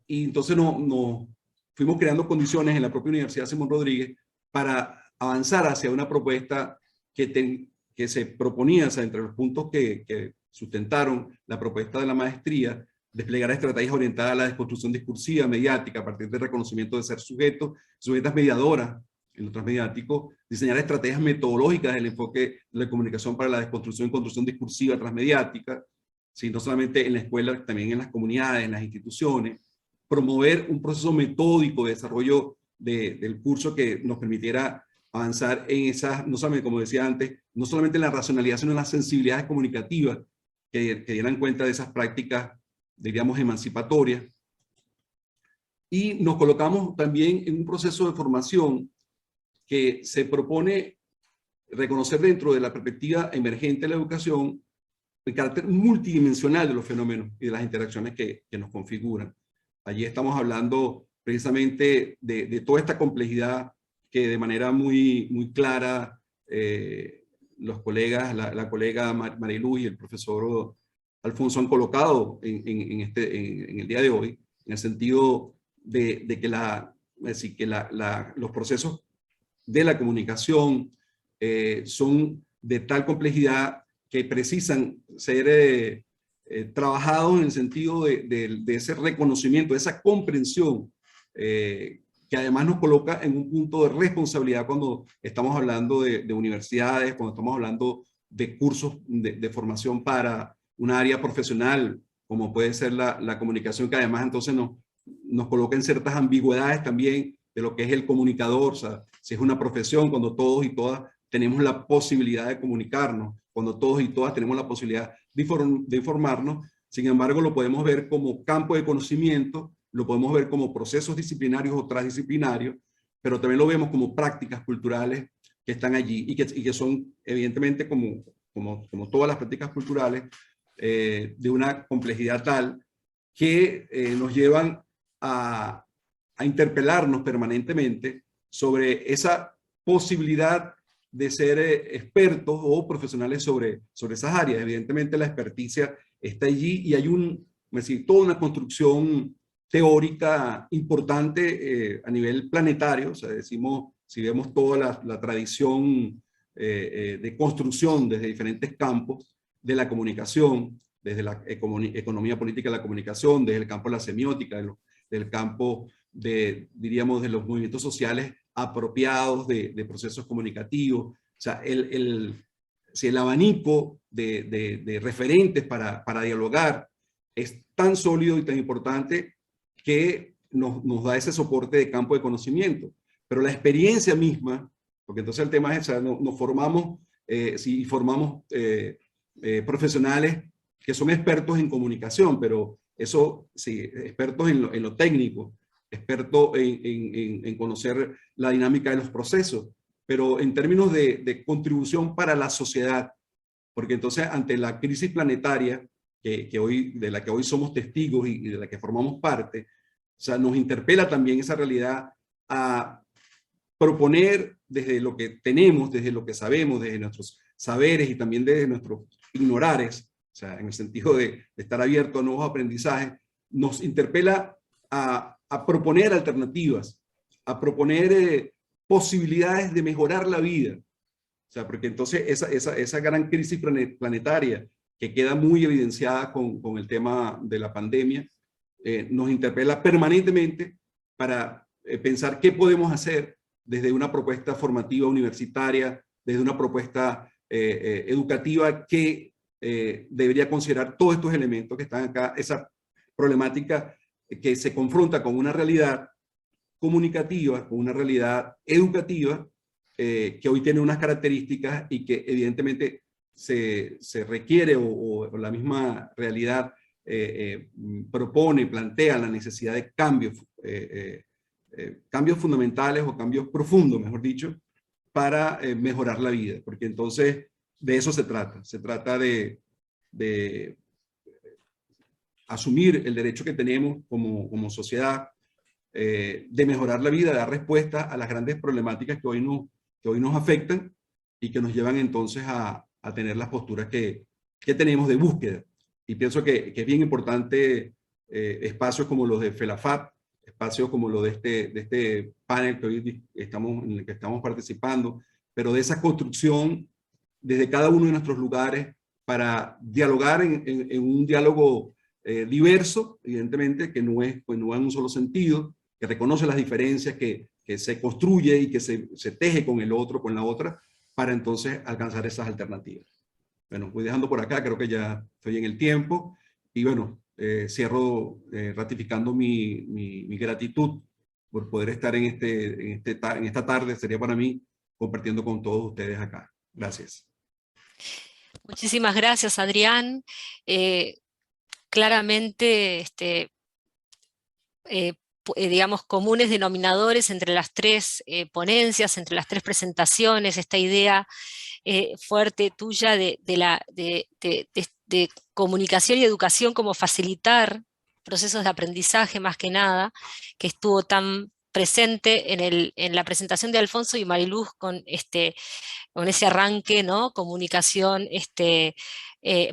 y entonces nos fuimos creando condiciones en la propia Universidad Simón Rodríguez para avanzar hacia una propuesta que se proponía, o sea, entre los puntos que sustentaron la propuesta de la maestría, desplegar estrategias orientadas a la desconstrucción discursiva, mediática, a partir del reconocimiento de ser sujetas mediadoras en lo transmediático, diseñar estrategias metodológicas del enfoque de la comunicación para la desconstrucción y construcción discursiva transmediática, ¿sí? No solamente en la escuela, también en las comunidades, en las instituciones, promover un proceso metódico de desarrollo del curso que nos permitiera avanzar en esas, no solamente, como decía antes, no solamente en la racionalidad, sino en las sensibilidades comunicativas que dieran cuenta de esas prácticas, diríamos, emancipatorias. Y nos colocamos también en un proceso de formación que se propone reconocer dentro de la perspectiva emergente de la educación el carácter multidimensional de los fenómenos y de las interacciones que nos configuran. Allí estamos hablando precisamente de toda esta complejidad que de manera muy clara los colegas, la colega Marilu y el profesor Alfonso han colocado en el día de hoy, en el sentido de que los procesos de la comunicación son de tal complejidad que precisan ser trabajados en el sentido de ese reconocimiento, de esa comprensión, que además nos coloca en un punto de responsabilidad cuando estamos hablando de universidades, cuando estamos hablando de cursos de formación para un área profesional, como puede ser la comunicación, que además entonces nos coloca en ciertas ambigüedades también de lo que es el comunicador, o sea, si es una profesión, cuando todos y todas tenemos la posibilidad de comunicarnos, cuando todos y todas tenemos la posibilidad de informarnos. Sin embargo, lo podemos ver como campo de conocimiento, lo podemos ver como procesos disciplinarios o transdisciplinarios, pero también lo vemos como prácticas culturales que están allí y que son evidentemente como todas las prácticas culturales de una complejidad tal que nos llevan a interpelarnos permanentemente sobre esa posibilidad de ser expertos o profesionales sobre esas áreas. Evidentemente la experticia está allí y hay toda una construcción teórica importante a nivel planetario. O sea, decimos, si vemos toda la tradición de construcción desde diferentes campos de la comunicación, desde la economía política de la comunicación, desde el campo de la semiótica, del campo diríamos, de los movimientos sociales apropiados de procesos comunicativos. O sea, el abanico de referentes para dialogar es tan sólido y tan importante que nos da ese soporte de campo de conocimiento. Pero la experiencia misma, porque entonces el tema es, o sea, nos formamos, si formamos profesionales que son expertos en comunicación, pero eso, sí, expertos en lo técnico, expertos en conocer la dinámica de los procesos, pero en términos de contribución para la sociedad, porque entonces ante la crisis planetaria de la que hoy somos testigos y de la que formamos parte, o sea, nos interpela también esa realidad a proponer desde lo que tenemos, desde lo que sabemos, desde nuestros saberes y también desde nuestros ignorares, o sea, en el sentido de estar abierto a nuevos aprendizajes, nos interpela a proponer alternativas, a proponer posibilidades de mejorar la vida. O sea, porque entonces esa gran crisis planetaria que queda muy evidenciada con el tema de la pandemia, nos interpela permanentemente para pensar qué podemos hacer desde una propuesta formativa universitaria, desde una propuesta educativa que debería considerar todos estos elementos que están acá, esa problemática que se confronta con una realidad comunicativa, con una realidad educativa, que hoy tiene unas características y que evidentemente se requiere o la misma realidad propone, plantea la necesidad de cambios, cambios fundamentales o cambios profundos, mejor dicho, para mejorar la vida, porque entonces de eso se trata de asumir el derecho que tenemos como sociedad de mejorar la vida, de dar respuesta a las grandes problemáticas que hoy nos afectan y que nos llevan entonces a tener las posturas que tenemos de búsqueda. Y pienso que es bien importante espacios como los de FELAFAP, espacios como los de este panel que hoy en el que estamos participando, pero de esa construcción desde cada uno de nuestros lugares para dialogar en un diálogo diverso, evidentemente, que no es en un solo sentido, que reconoce las diferencias, que se construye y que se teje con el otro, con la otra, para entonces alcanzar esas alternativas. Bueno, voy dejando por acá, creo que ya estoy en el tiempo, y bueno, cierro ratificando mi gratitud por poder estar en esta tarde, sería para mí, compartiendo con todos ustedes acá. Gracias. Muchísimas gracias, Adrián. Claramente, digamos, comunes denominadores entre las tres ponencias, entre las tres presentaciones, esta idea fuerte tuya de comunicación y educación como facilitar procesos de aprendizaje más que nada, que estuvo tan presente en la presentación de Alfonso y Mariluz con ese arranque, ¿no? Comunicación,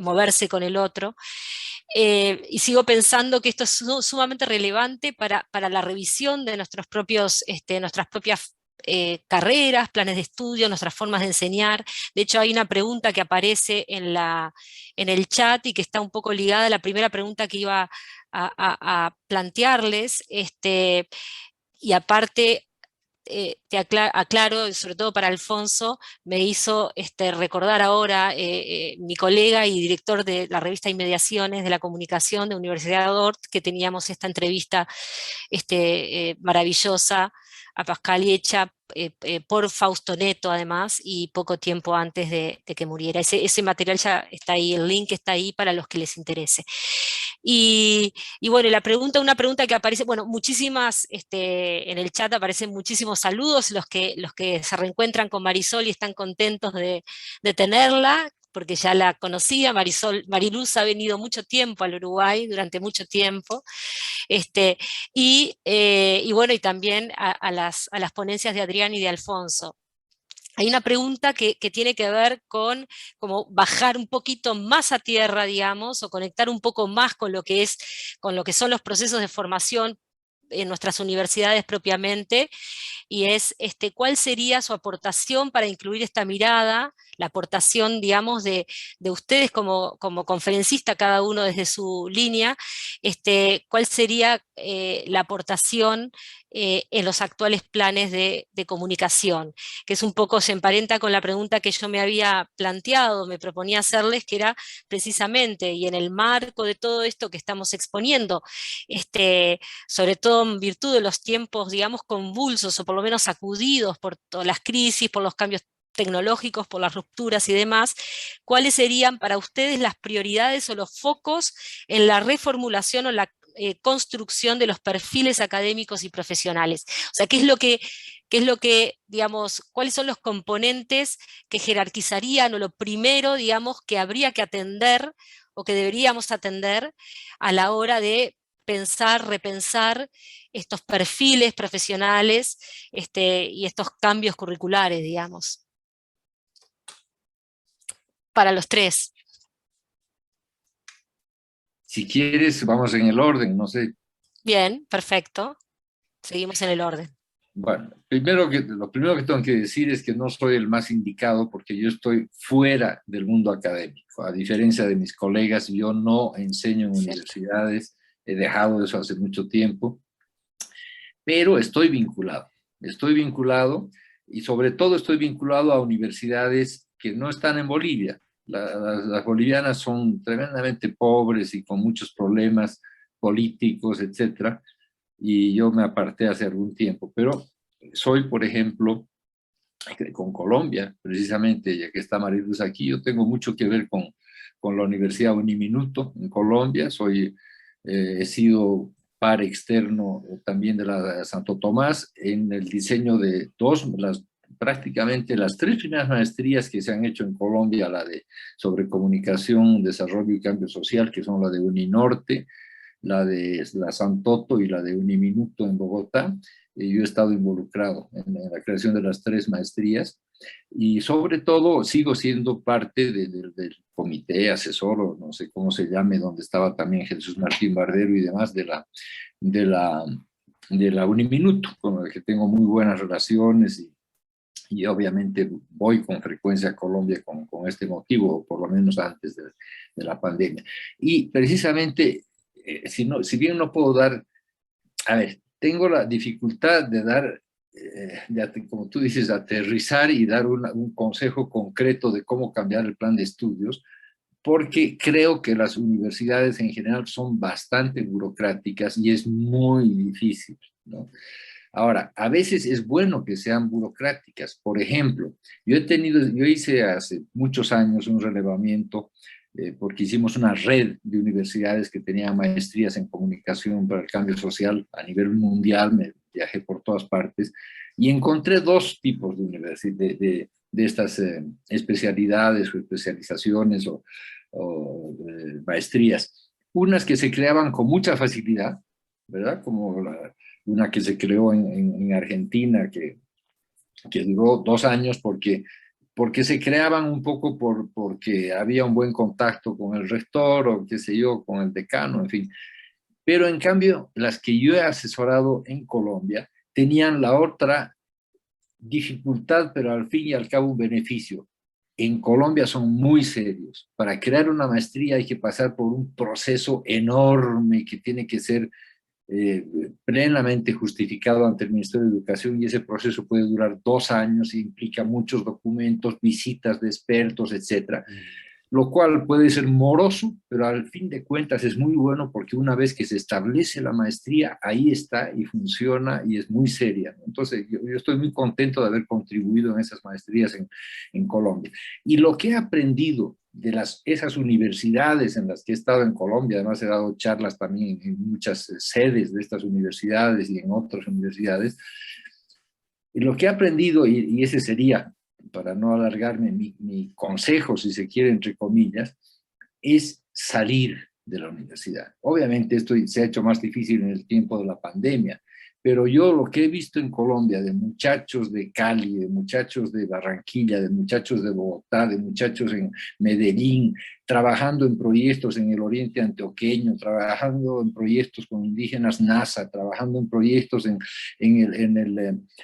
moverse con el otro. Y sigo pensando que esto es sumamente relevante para la revisión de nuestras propias carreras, planes de estudio, nuestras formas de enseñar. De hecho, hay una pregunta que aparece en el chat y que está un poco ligada a la primera pregunta que iba a plantearles, y aparte te aclaro, sobre todo para Alfonso, me hizo recordar ahora mi colega y director de la revista Inmediaciones de la Comunicación de Universidad de Dort, que teníamos esta entrevista maravillosa a Pascal y hecha por Fausto Neto además, y poco tiempo antes de que muriera. Ese material ya está ahí, el link está ahí para los que les interese. Y bueno, una pregunta que aparece, bueno, muchísimas, en el chat aparecen muchísimos saludos, los que se reencuentran con Marisol y están contentos de tenerla, porque ya la conocía. Mariluz ha venido mucho tiempo al Uruguay, durante mucho tiempo, y bueno, y también a las ponencias de Adrián y de Alfonso. Hay una pregunta que tiene que ver con como bajar un poquito más a tierra, digamos, o conectar un poco más con lo que son los procesos de formación en nuestras universidades propiamente, y es cuál sería su aportación para incluir esta mirada, la aportación, digamos, de ustedes como conferencista, cada uno desde su línea, cuál sería la aportación en los actuales planes de comunicación, que es un poco, se emparenta con la pregunta que yo me había planteado, me proponía hacerles, que era precisamente, y en el marco de todo esto que estamos exponiendo, sobre todo en virtud de los tiempos, digamos, convulsos, o por lo menos sacudidos por todas las crisis, por los cambios tecnológicos, por las rupturas y demás, ¿cuáles serían para ustedes las prioridades o los focos en la reformulación o la construcción de los perfiles académicos y profesionales? O sea, ¿qué es lo que, digamos, cuáles son los componentes que jerarquizarían, o lo primero, digamos, que habría que atender o que deberíamos atender a la hora de pensar, repensar estos perfiles profesionales y estos cambios curriculares, digamos? Para los tres. Si quieres, vamos en el orden, no sé. Bien, perfecto. Seguimos en el orden. Bueno, lo primero que tengo que decir es que no soy el más indicado porque yo estoy fuera del mundo académico. A diferencia de mis colegas, yo no enseño en universidades, he dejado eso hace mucho tiempo, pero estoy vinculado y sobre todo estoy vinculado a universidades que no están en Bolivia. Las bolivianas son tremendamente pobres y con muchos problemas políticos, etcétera, y yo me aparté hace algún tiempo, pero soy, por ejemplo, con Colombia, precisamente, ya que está Mariluz aquí, yo tengo mucho que ver con la Universidad Uniminuto en Colombia, he sido par externo también de la Santo Tomás en el diseño de prácticamente las 3 primeras maestrías que se han hecho en Colombia, sobre comunicación, desarrollo y cambio social, que son la de Uninorte, la de la Santoto y la de Uniminuto en Bogotá. Yo he estado involucrado en la creación de las 3 maestrías y sobre todo sigo siendo parte del comité asesor, o no sé cómo se llame, donde estaba también Jesús Martín Bardero y demás de la Uniminuto, con el que tengo muy buenas relaciones y obviamente voy con frecuencia a Colombia con este motivo, por lo menos antes de la pandemia. Y precisamente, si bien no puedo dar, a ver, tengo la dificultad de dar, como tú dices, aterrizar y dar un consejo concreto de cómo cambiar el plan de estudios, porque creo que las universidades en general son bastante burocráticas y es muy difícil, ¿no? Ahora, a veces es bueno que sean burocráticas. Por ejemplo, yo hice hace muchos años un relevamiento porque hicimos una red de universidades que tenían maestrías en comunicación para el cambio social a nivel mundial. Me viajé por todas partes y encontré 2 tipos de estas especialidades o especializaciones o maestrías. Unas que se creaban con mucha facilidad, ¿verdad? Como una que se creó en Argentina, que duró 2 años porque se creaban un poco porque había un buen contacto con el rector o qué sé yo, con el decano, en fin. Pero en cambio, las que yo he asesorado en Colombia tenían la otra dificultad, pero al fin y al cabo un beneficio. En Colombia son muy serios. Para crear una maestría hay que pasar por un proceso enorme que tiene que ser plenamente justificado ante el Ministerio de Educación, y ese proceso puede durar 2 años y implica muchos documentos, visitas de expertos, etcétera, lo cual puede ser moroso, pero al fin de cuentas es muy bueno porque una vez que se establece la maestría, ahí está y funciona y es muy seria. Entonces yo estoy muy contento de haber contribuido en esas maestrías en Colombia. Y lo que he aprendido de esas universidades en las que he estado en Colombia, además he dado charlas también en muchas sedes de estas universidades y en otras universidades, y lo que he aprendido, y ese sería para no alargarme, mi consejo, si se quiere, entre comillas, es salir de la universidad. Obviamente esto se ha hecho más difícil en el tiempo de la pandemia, pero yo lo que he visto en Colombia de muchachos de Cali, de muchachos de Barranquilla, de muchachos de Bogotá, de muchachos en Medellín, trabajando en proyectos en el oriente antioqueño, trabajando en proyectos con indígenas NASA, trabajando en proyectos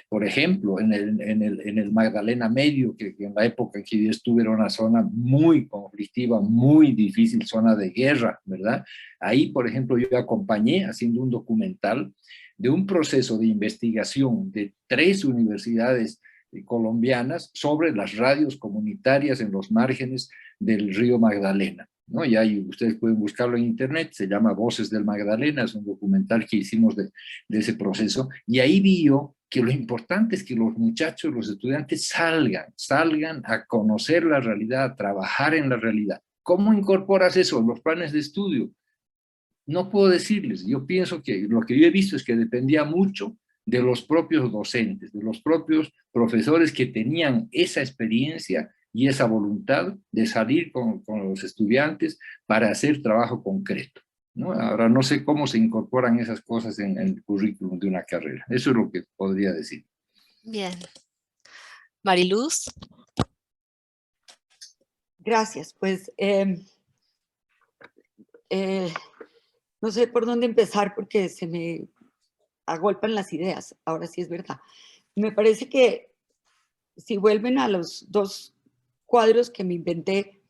por ejemplo, en el Magdalena Medio, que en la época en que yo estuve era una zona muy conflictiva, muy difícil, zona de guerra, ¿verdad? Ahí, por ejemplo, yo acompañé haciendo un documental de un proceso de investigación de 3 universidades colombianas sobre las radios comunitarias en los márgenes del río Magdalena, ¿no? Y ahí ustedes pueden buscarlo en internet, se llama Voces del Magdalena, es un documental que hicimos de ese proceso, y ahí vi yo que lo importante es que los muchachos, los estudiantes salgan a conocer la realidad, a trabajar en la realidad. ¿Cómo incorporas eso en los planes de estudio? No puedo decirles, yo pienso que lo que yo he visto es que dependía mucho de los propios docentes, de los propios profesores que tenían esa experiencia y esa voluntad de salir con los estudiantes para hacer trabajo concreto, ¿no? Ahora no sé cómo se incorporan esas cosas en el currículum de una carrera. Eso es lo que podría decir. Bien. Mariluz. Gracias, pues no sé por dónde empezar porque se me agolpan las ideas, ahora sí es verdad. Me parece que si vuelven a los 2 cuadros que me inventé,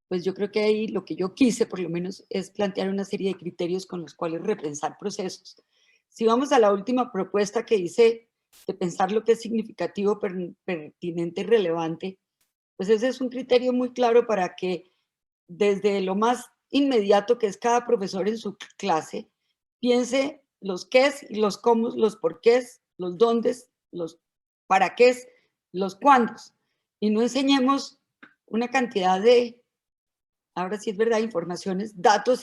pues yo creo que ahí lo que yo quise por lo menos es plantear una serie de criterios con los cuales repensar procesos. Si vamos a la última propuesta que hice de pensar lo que es significativo, pertinente y relevante, pues ese es un criterio muy claro para que desde lo más inmediato que es cada profesor en su clase, piense los qués y los cómo, los porqués, los dóndes, los para qué, los cuándos. Y no enseñemos una cantidad de, ahora sí es verdad, informaciones, datos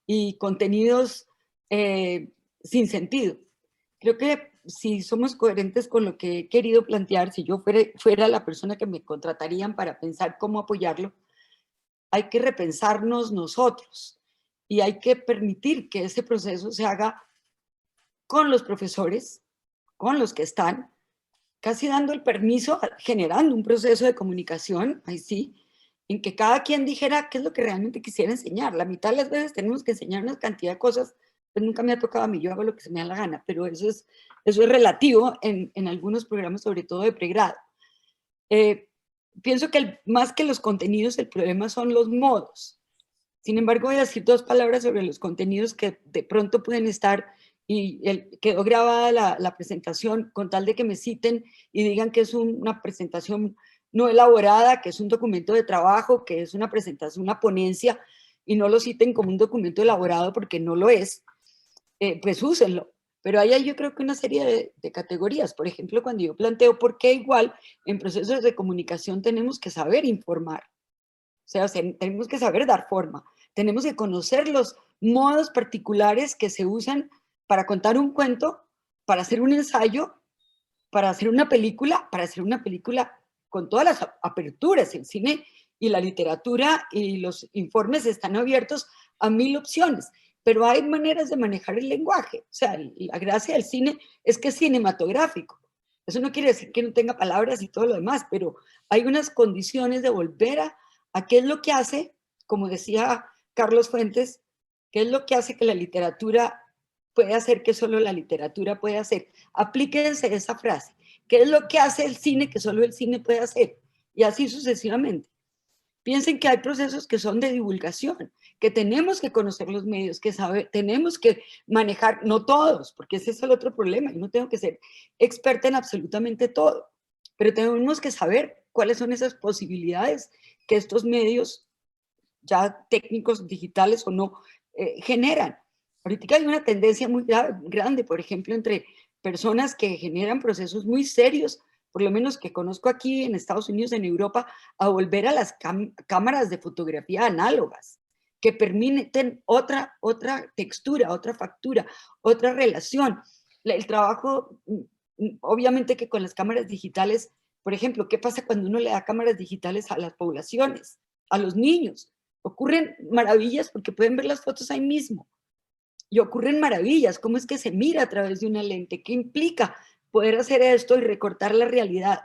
y contenidos sin sentido. Creo que si somos coherentes con lo que he querido plantear, si yo fuera la persona que me contratarían para pensar cómo apoyarlo, hay que repensarnos nosotros y hay que permitir que ese proceso se haga con los profesores, con los que están, casi dando el permiso, generando un proceso de comunicación, ahí sí, en que cada quien dijera qué es lo que realmente quisiera enseñar. La mitad de las veces tenemos que enseñar una cantidad de cosas, pues nunca me ha tocado a mí, yo hago lo que se me da la gana, pero eso es relativo en algunos programas, sobre todo de pregrado. Pienso que más que los contenidos, el problema son los modos. Sin embargo, voy a decir 2 palabras sobre los contenidos que de pronto pueden estar, y quedó grabada la presentación con tal de que me citen y digan que es una presentación no elaborada, que es un documento de trabajo, que es una presentación, una ponencia, y no lo citen como un documento elaborado porque no lo es, pues úsenlo. Pero hay yo creo que una serie de categorías. Por ejemplo, cuando yo planteo por qué igual en procesos de comunicación tenemos que saber informar. O sea, tenemos que saber dar forma. Tenemos que conocer los modos particulares que se usan para contar un cuento, para hacer un ensayo, para hacer una película con todas las aperturas. El cine y la literatura y los informes están abiertos a 1000 opciones, pero hay maneras de manejar el lenguaje. O sea, la gracia del cine es que es cinematográfico. Eso no quiere decir que no tenga palabras y todo lo demás, pero hay unas condiciones de volver a qué es lo que hace, como decía Carlos Fuentes, qué es lo que hace que la literatura puede hacer que solo la literatura puede hacer. Aplíquense esa frase. ¿Qué es lo que hace el cine que solo el cine puede hacer? Y así sucesivamente. Piensen que hay procesos que son de divulgación, que tenemos que conocer los medios, que tenemos que manejar, no todos, porque ese es el otro problema, yo no tengo que ser experta en absolutamente todo, pero tenemos que saber cuáles son esas posibilidades que estos medios, ya técnicos, digitales o no, generan. Ahorita hay una tendencia muy grande, por ejemplo, entre personas que generan procesos muy serios, por lo menos que conozco aquí en Estados Unidos, en Europa, a volver a las cámaras de fotografía análogas, que permiten otra textura, otra factura, otra relación. El trabajo, obviamente que con las cámaras digitales Por ejemplo, ¿qué pasa cuando uno le da cámaras digitales a las poblaciones, a los niños? Ocurren maravillas porque pueden ver las fotos ahí mismo. Y ocurren maravillas. ¿Cómo es que se mira a través de una lente? ¿Qué implica poder hacer esto y recortar la realidad?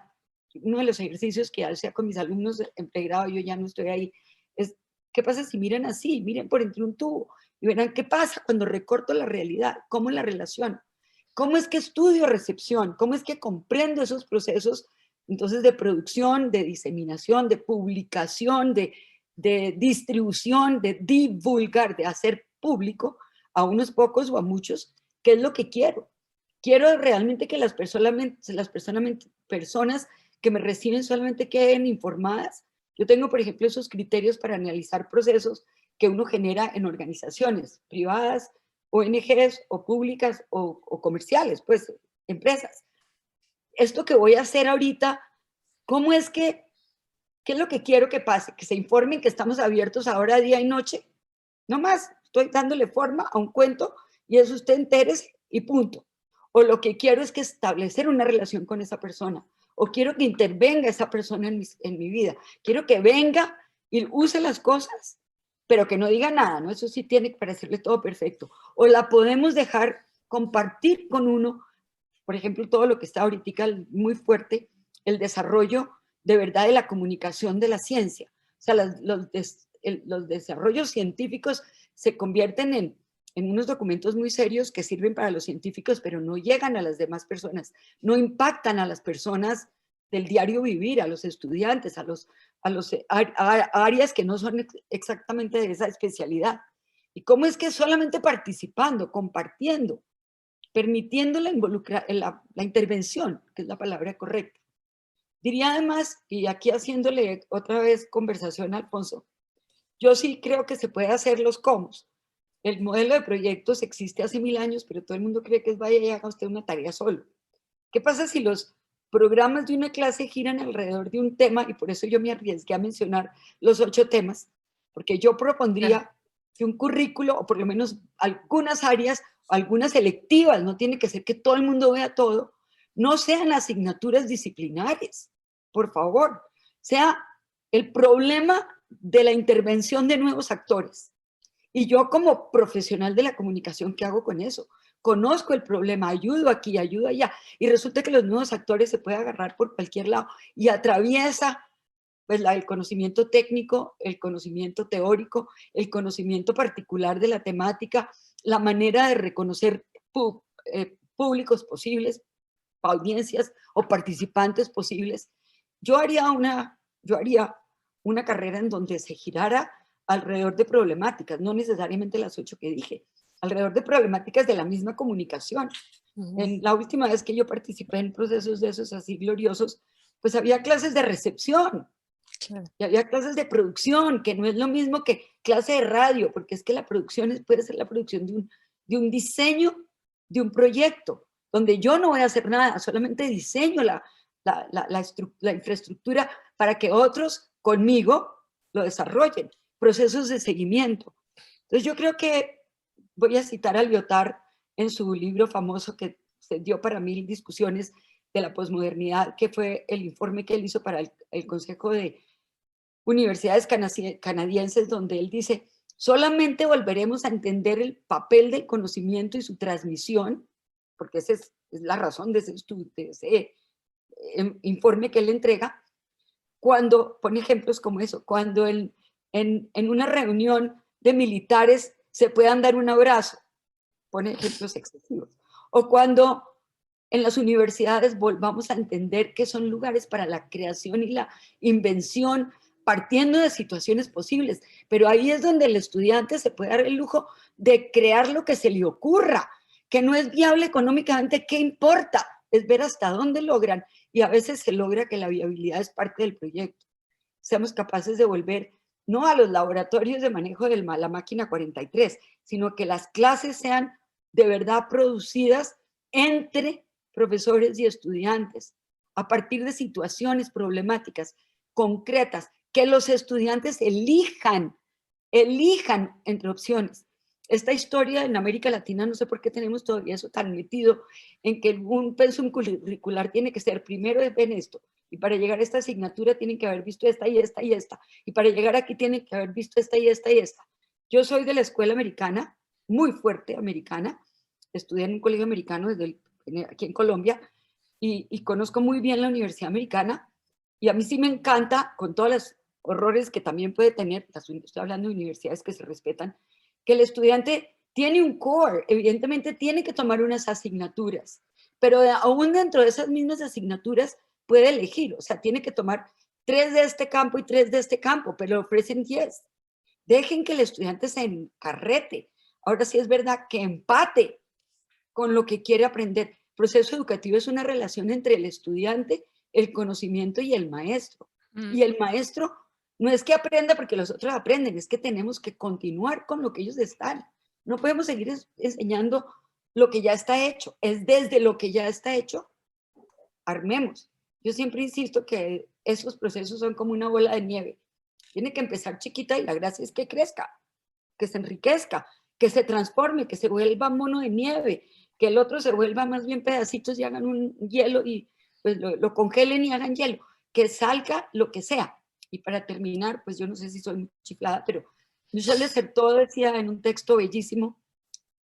Uno de los ejercicios que hacía con mis alumnos en pregrado, yo ya no estoy ahí, es ¿qué pasa si miran así? Miren por entre un tubo y verán qué pasa cuando recorto la realidad, cómo es la relación, cómo es que estudio recepción, cómo es que comprendo esos procesos entonces de producción, de diseminación, de publicación, de distribución, de divulgar, de hacer público a unos pocos o a muchos, ¿qué es lo que quiero? Quiero realmente que las personas que me reciben solamente queden informadas. Yo tengo, por ejemplo, esos criterios para analizar procesos que uno genera en organizaciones privadas, ONGs o públicas o comerciales, pues empresas. Esto que voy a hacer ahorita, ¿cómo es que, qué es lo que quiero que pase? Que se informen que estamos abiertos ahora día y noche. No más, estoy dándole forma a un cuento y eso usted entérese y punto. O lo que quiero es que establecer una relación con esa persona. O quiero que intervenga esa persona en mi vida. Quiero que venga y use las cosas, pero que no diga nada, ¿no? Eso sí tiene que parecerle todo perfecto. O la podemos dejar compartir con uno, por ejemplo, todo lo que está ahorita muy fuerte, el desarrollo de verdad de la comunicación de la ciencia. O sea, los desarrollos científicos se convierten en unos documentos muy serios que sirven para los científicos, pero no llegan a las demás personas, no impactan a las personas del diario vivir, a los estudiantes, a áreas que no son exactamente de esa especialidad. ¿Y cómo es que solamente participando, compartiendo, permitiendo la intervención, que es la palabra correcta? Diría además, y aquí haciéndole otra vez conversación a Alfonso, yo sí creo que se puede hacer los cómo. El modelo de proyectos existe hace 1000 años, pero todo el mundo cree que es vaya y haga usted una tarea solo. ¿Qué pasa si los programas de una clase giran alrededor de un tema? Y por eso yo me arriesgué a mencionar los 8 temas, porque yo propondría que un currículo, o por lo menos algunas áreas, algunas selectivas, no tiene que ser que todo el mundo vea todo, no sean asignaturas disciplinares, por favor, sea el problema de la intervención de nuevos actores. Y yo como profesional de la comunicación, ¿qué hago con eso? Conozco el problema, ayudo aquí, ayudo allá, y resulta que los nuevos actores se pueden agarrar por cualquier lado y atraviesa pues, el conocimiento técnico, el conocimiento teórico, el conocimiento particular de la temática, la manera de reconocer públicos posibles, audiencias o participantes posibles. Yo haría una carrera en donde se girara alrededor de problemáticas, no necesariamente las 8 que dije, alrededor de problemáticas de la misma comunicación. En la última vez que yo participé en procesos de esos así gloriosos, pues había clases de recepción, y había clases de producción, que no es lo mismo que clase de radio, porque es que la producción puede ser la producción de un diseño, de un proyecto, donde yo no voy a hacer nada, solamente diseño la infraestructura para que otros conmigo lo desarrollen, procesos de seguimiento. Entonces yo creo que voy a citar a Lyotard en su libro famoso que se dio para 1000 discusiones de la posmodernidad, que fue el informe que él hizo para el Consejo de Universidades Canadienses, donde él dice, solamente volveremos a entender el papel del conocimiento y su transmisión, porque esa es la razón de ese informe que él entrega, cuando, pone ejemplos como eso, cuando en una reunión de militares se puedan dar un abrazo, pone ejemplos excesivos, o cuando en las universidades volvamos a entender que son lugares para la creación y la invención, partiendo de situaciones posibles, pero ahí es donde el estudiante se puede dar el lujo de crear lo que se le ocurra, que no es viable económicamente, ¿qué importa? Es ver hasta dónde logran, y a veces se logra que la viabilidad es parte del proyecto. Seamos capaces de volver, no a los laboratorios de manejo de la máquina 43, sino que las clases sean de verdad producidas entre profesores y estudiantes, a partir de situaciones problemáticas concretas, que los estudiantes elijan entre opciones. esta historia en América Latina, no sé por qué tenemos todavía eso tan metido, en que un pensum curricular tiene que ser, primero ven esto, y para llegar a esta asignatura tienen que haber visto esta y esta y esta, y para llegar aquí tienen que haber visto esta y esta y esta. Yo soy de la escuela americana, muy fuerte americana, estudié en un colegio americano aquí en Colombia, y conozco muy bien la universidad americana, y a mí sí me encanta, con todos los horrores que también puede tener, estoy hablando de universidades que se respetan, que el estudiante tiene un core, evidentemente tiene que tomar unas asignaturas, pero aún dentro de esas mismas asignaturas puede elegir, o sea, tiene que tomar 3 de este campo y 3 de este campo, pero le ofrecen 10. Dejen que el estudiante se encarrete. Ahora sí es verdad que empate con lo que quiere aprender. El proceso educativo es una relación entre el estudiante, el conocimiento y el maestro. Y el maestro no es que aprenda porque los otros aprenden, es que tenemos que continuar con lo que ellos están. No podemos seguir enseñando lo que ya está hecho. Es desde lo que ya está hecho, armemos. Yo siempre insisto que esos procesos son como una bola de nieve. Tiene que empezar chiquita y la gracia es que crezca, que se enriquezca, que se transforme, que se vuelva mono de nieve, que el otro se vuelva más bien pedacitos y hagan un hielo y pues lo congelen y hagan hielo, que salga lo que sea. Y para terminar, pues yo no sé si soy muy chiflada, pero Michel de Certeau decía en un texto bellísimo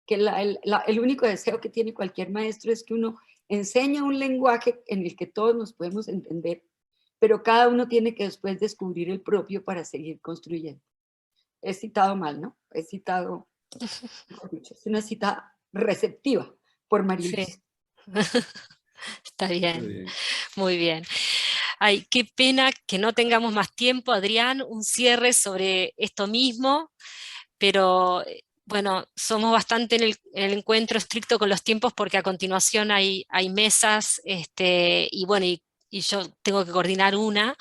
que el único deseo que tiene cualquier maestro es que uno enseña un lenguaje en el que todos nos podemos entender, pero cada uno tiene que después descubrir el propio para seguir construyendo. He citado mal, ¿no? He citado, es una cita receptiva por Mariluz. Sí. Está bien, Muy bien. muy bien. Ay, qué pena que no tengamos más tiempo, Adrián, un cierre sobre esto mismo, pero bueno, somos bastante en el encuentro estricto con los tiempos porque a continuación hay mesas, y bueno, y yo tengo que coordinar una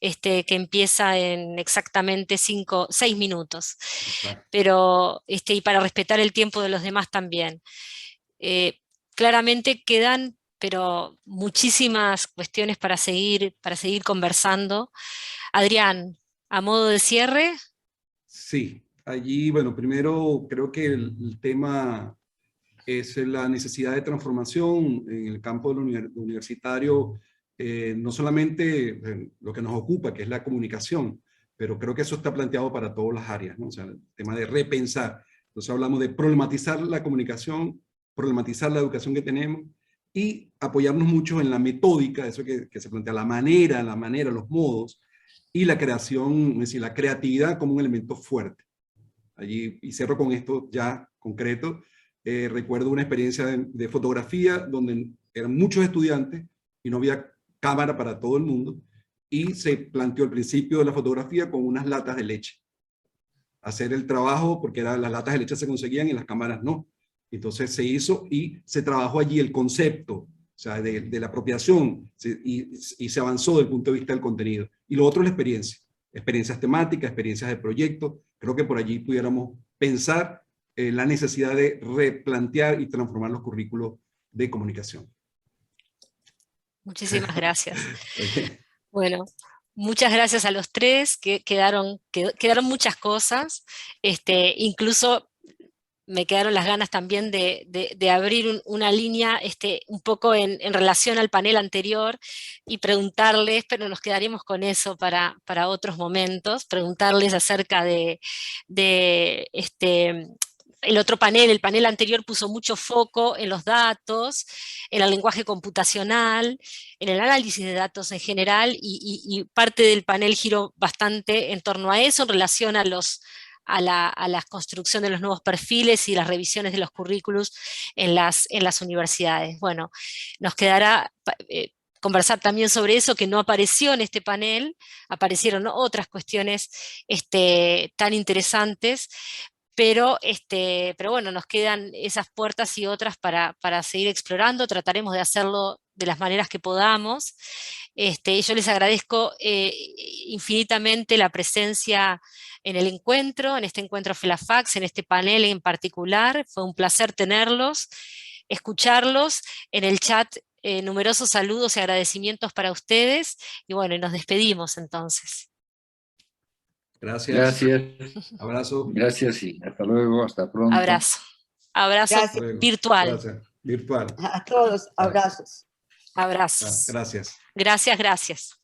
que empieza en exactamente 6 minutos, Exacto. pero y para respetar el tiempo de los demás también. Claramente quedan, pero muchísimas cuestiones para seguir conversando. Adrián, a modo de cierre. Sí, allí, bueno, primero creo que el tema es la necesidad de transformación en el campo de universitario, no solamente lo que nos ocupa, que es la comunicación, pero creo que eso está planteado para todas las áreas, ¿no? O sea, el tema de repensar. Entonces hablamos de problematizar la comunicación, problematizar la educación que tenemos y apoyarnos mucho en la metódica, eso que se plantea, la manera, los modos, y la creación, es decir, la creatividad como un elemento fuerte. Allí, y cierro con esto ya concreto, recuerdo una experiencia de fotografía donde eran muchos estudiantes y no había cámara para todo el mundo, y se planteó el principio de la fotografía con unas latas de leche. Hacer el trabajo, porque las latas de leche se conseguían y las cámaras no. Entonces se hizo y se trabajó allí el concepto, o sea, de la apropiación, y se avanzó desde el punto de vista del contenido. Y lo otro es la experiencia. Experiencias temáticas, experiencias de proyecto. Creo que por allí pudiéramos pensar la necesidad de replantear y transformar los currículos de comunicación. Muchísimas gracias. Bueno, muchas gracias a los tres, que quedaron muchas cosas, incluso me quedaron las ganas también de abrir una línea un poco en relación al panel anterior y preguntarles, pero nos quedaremos con eso para otros momentos, preguntarles acerca el otro panel. El panel anterior puso mucho foco en los datos, en el lenguaje computacional, en el análisis de datos en general, y parte del panel giró bastante en torno a eso, en relación a la construcción de los nuevos perfiles y las revisiones de los currículos en las universidades. Bueno, nos quedará conversar también sobre eso, que no apareció en este panel, aparecieron otras cuestiones tan interesantes, pero bueno, nos quedan esas puertas y otras para seguir explorando. Trataremos de hacerlo de las maneras que podamos. Yo les agradezco infinitamente la presencia en el encuentro, en este encuentro FELAFAX, en este panel en particular. Fue un placer tenerlos, escucharlos. En el chat, numerosos saludos y agradecimientos para ustedes. Y bueno, y nos despedimos entonces. Gracias. Gracias. Abrazo. Gracias y hasta luego, hasta pronto. Abrazo. Abrazo Gracias. virtual. Gracias. Virtual. A todos, abrazos. Abrazos. Gracias. Gracias, gracias.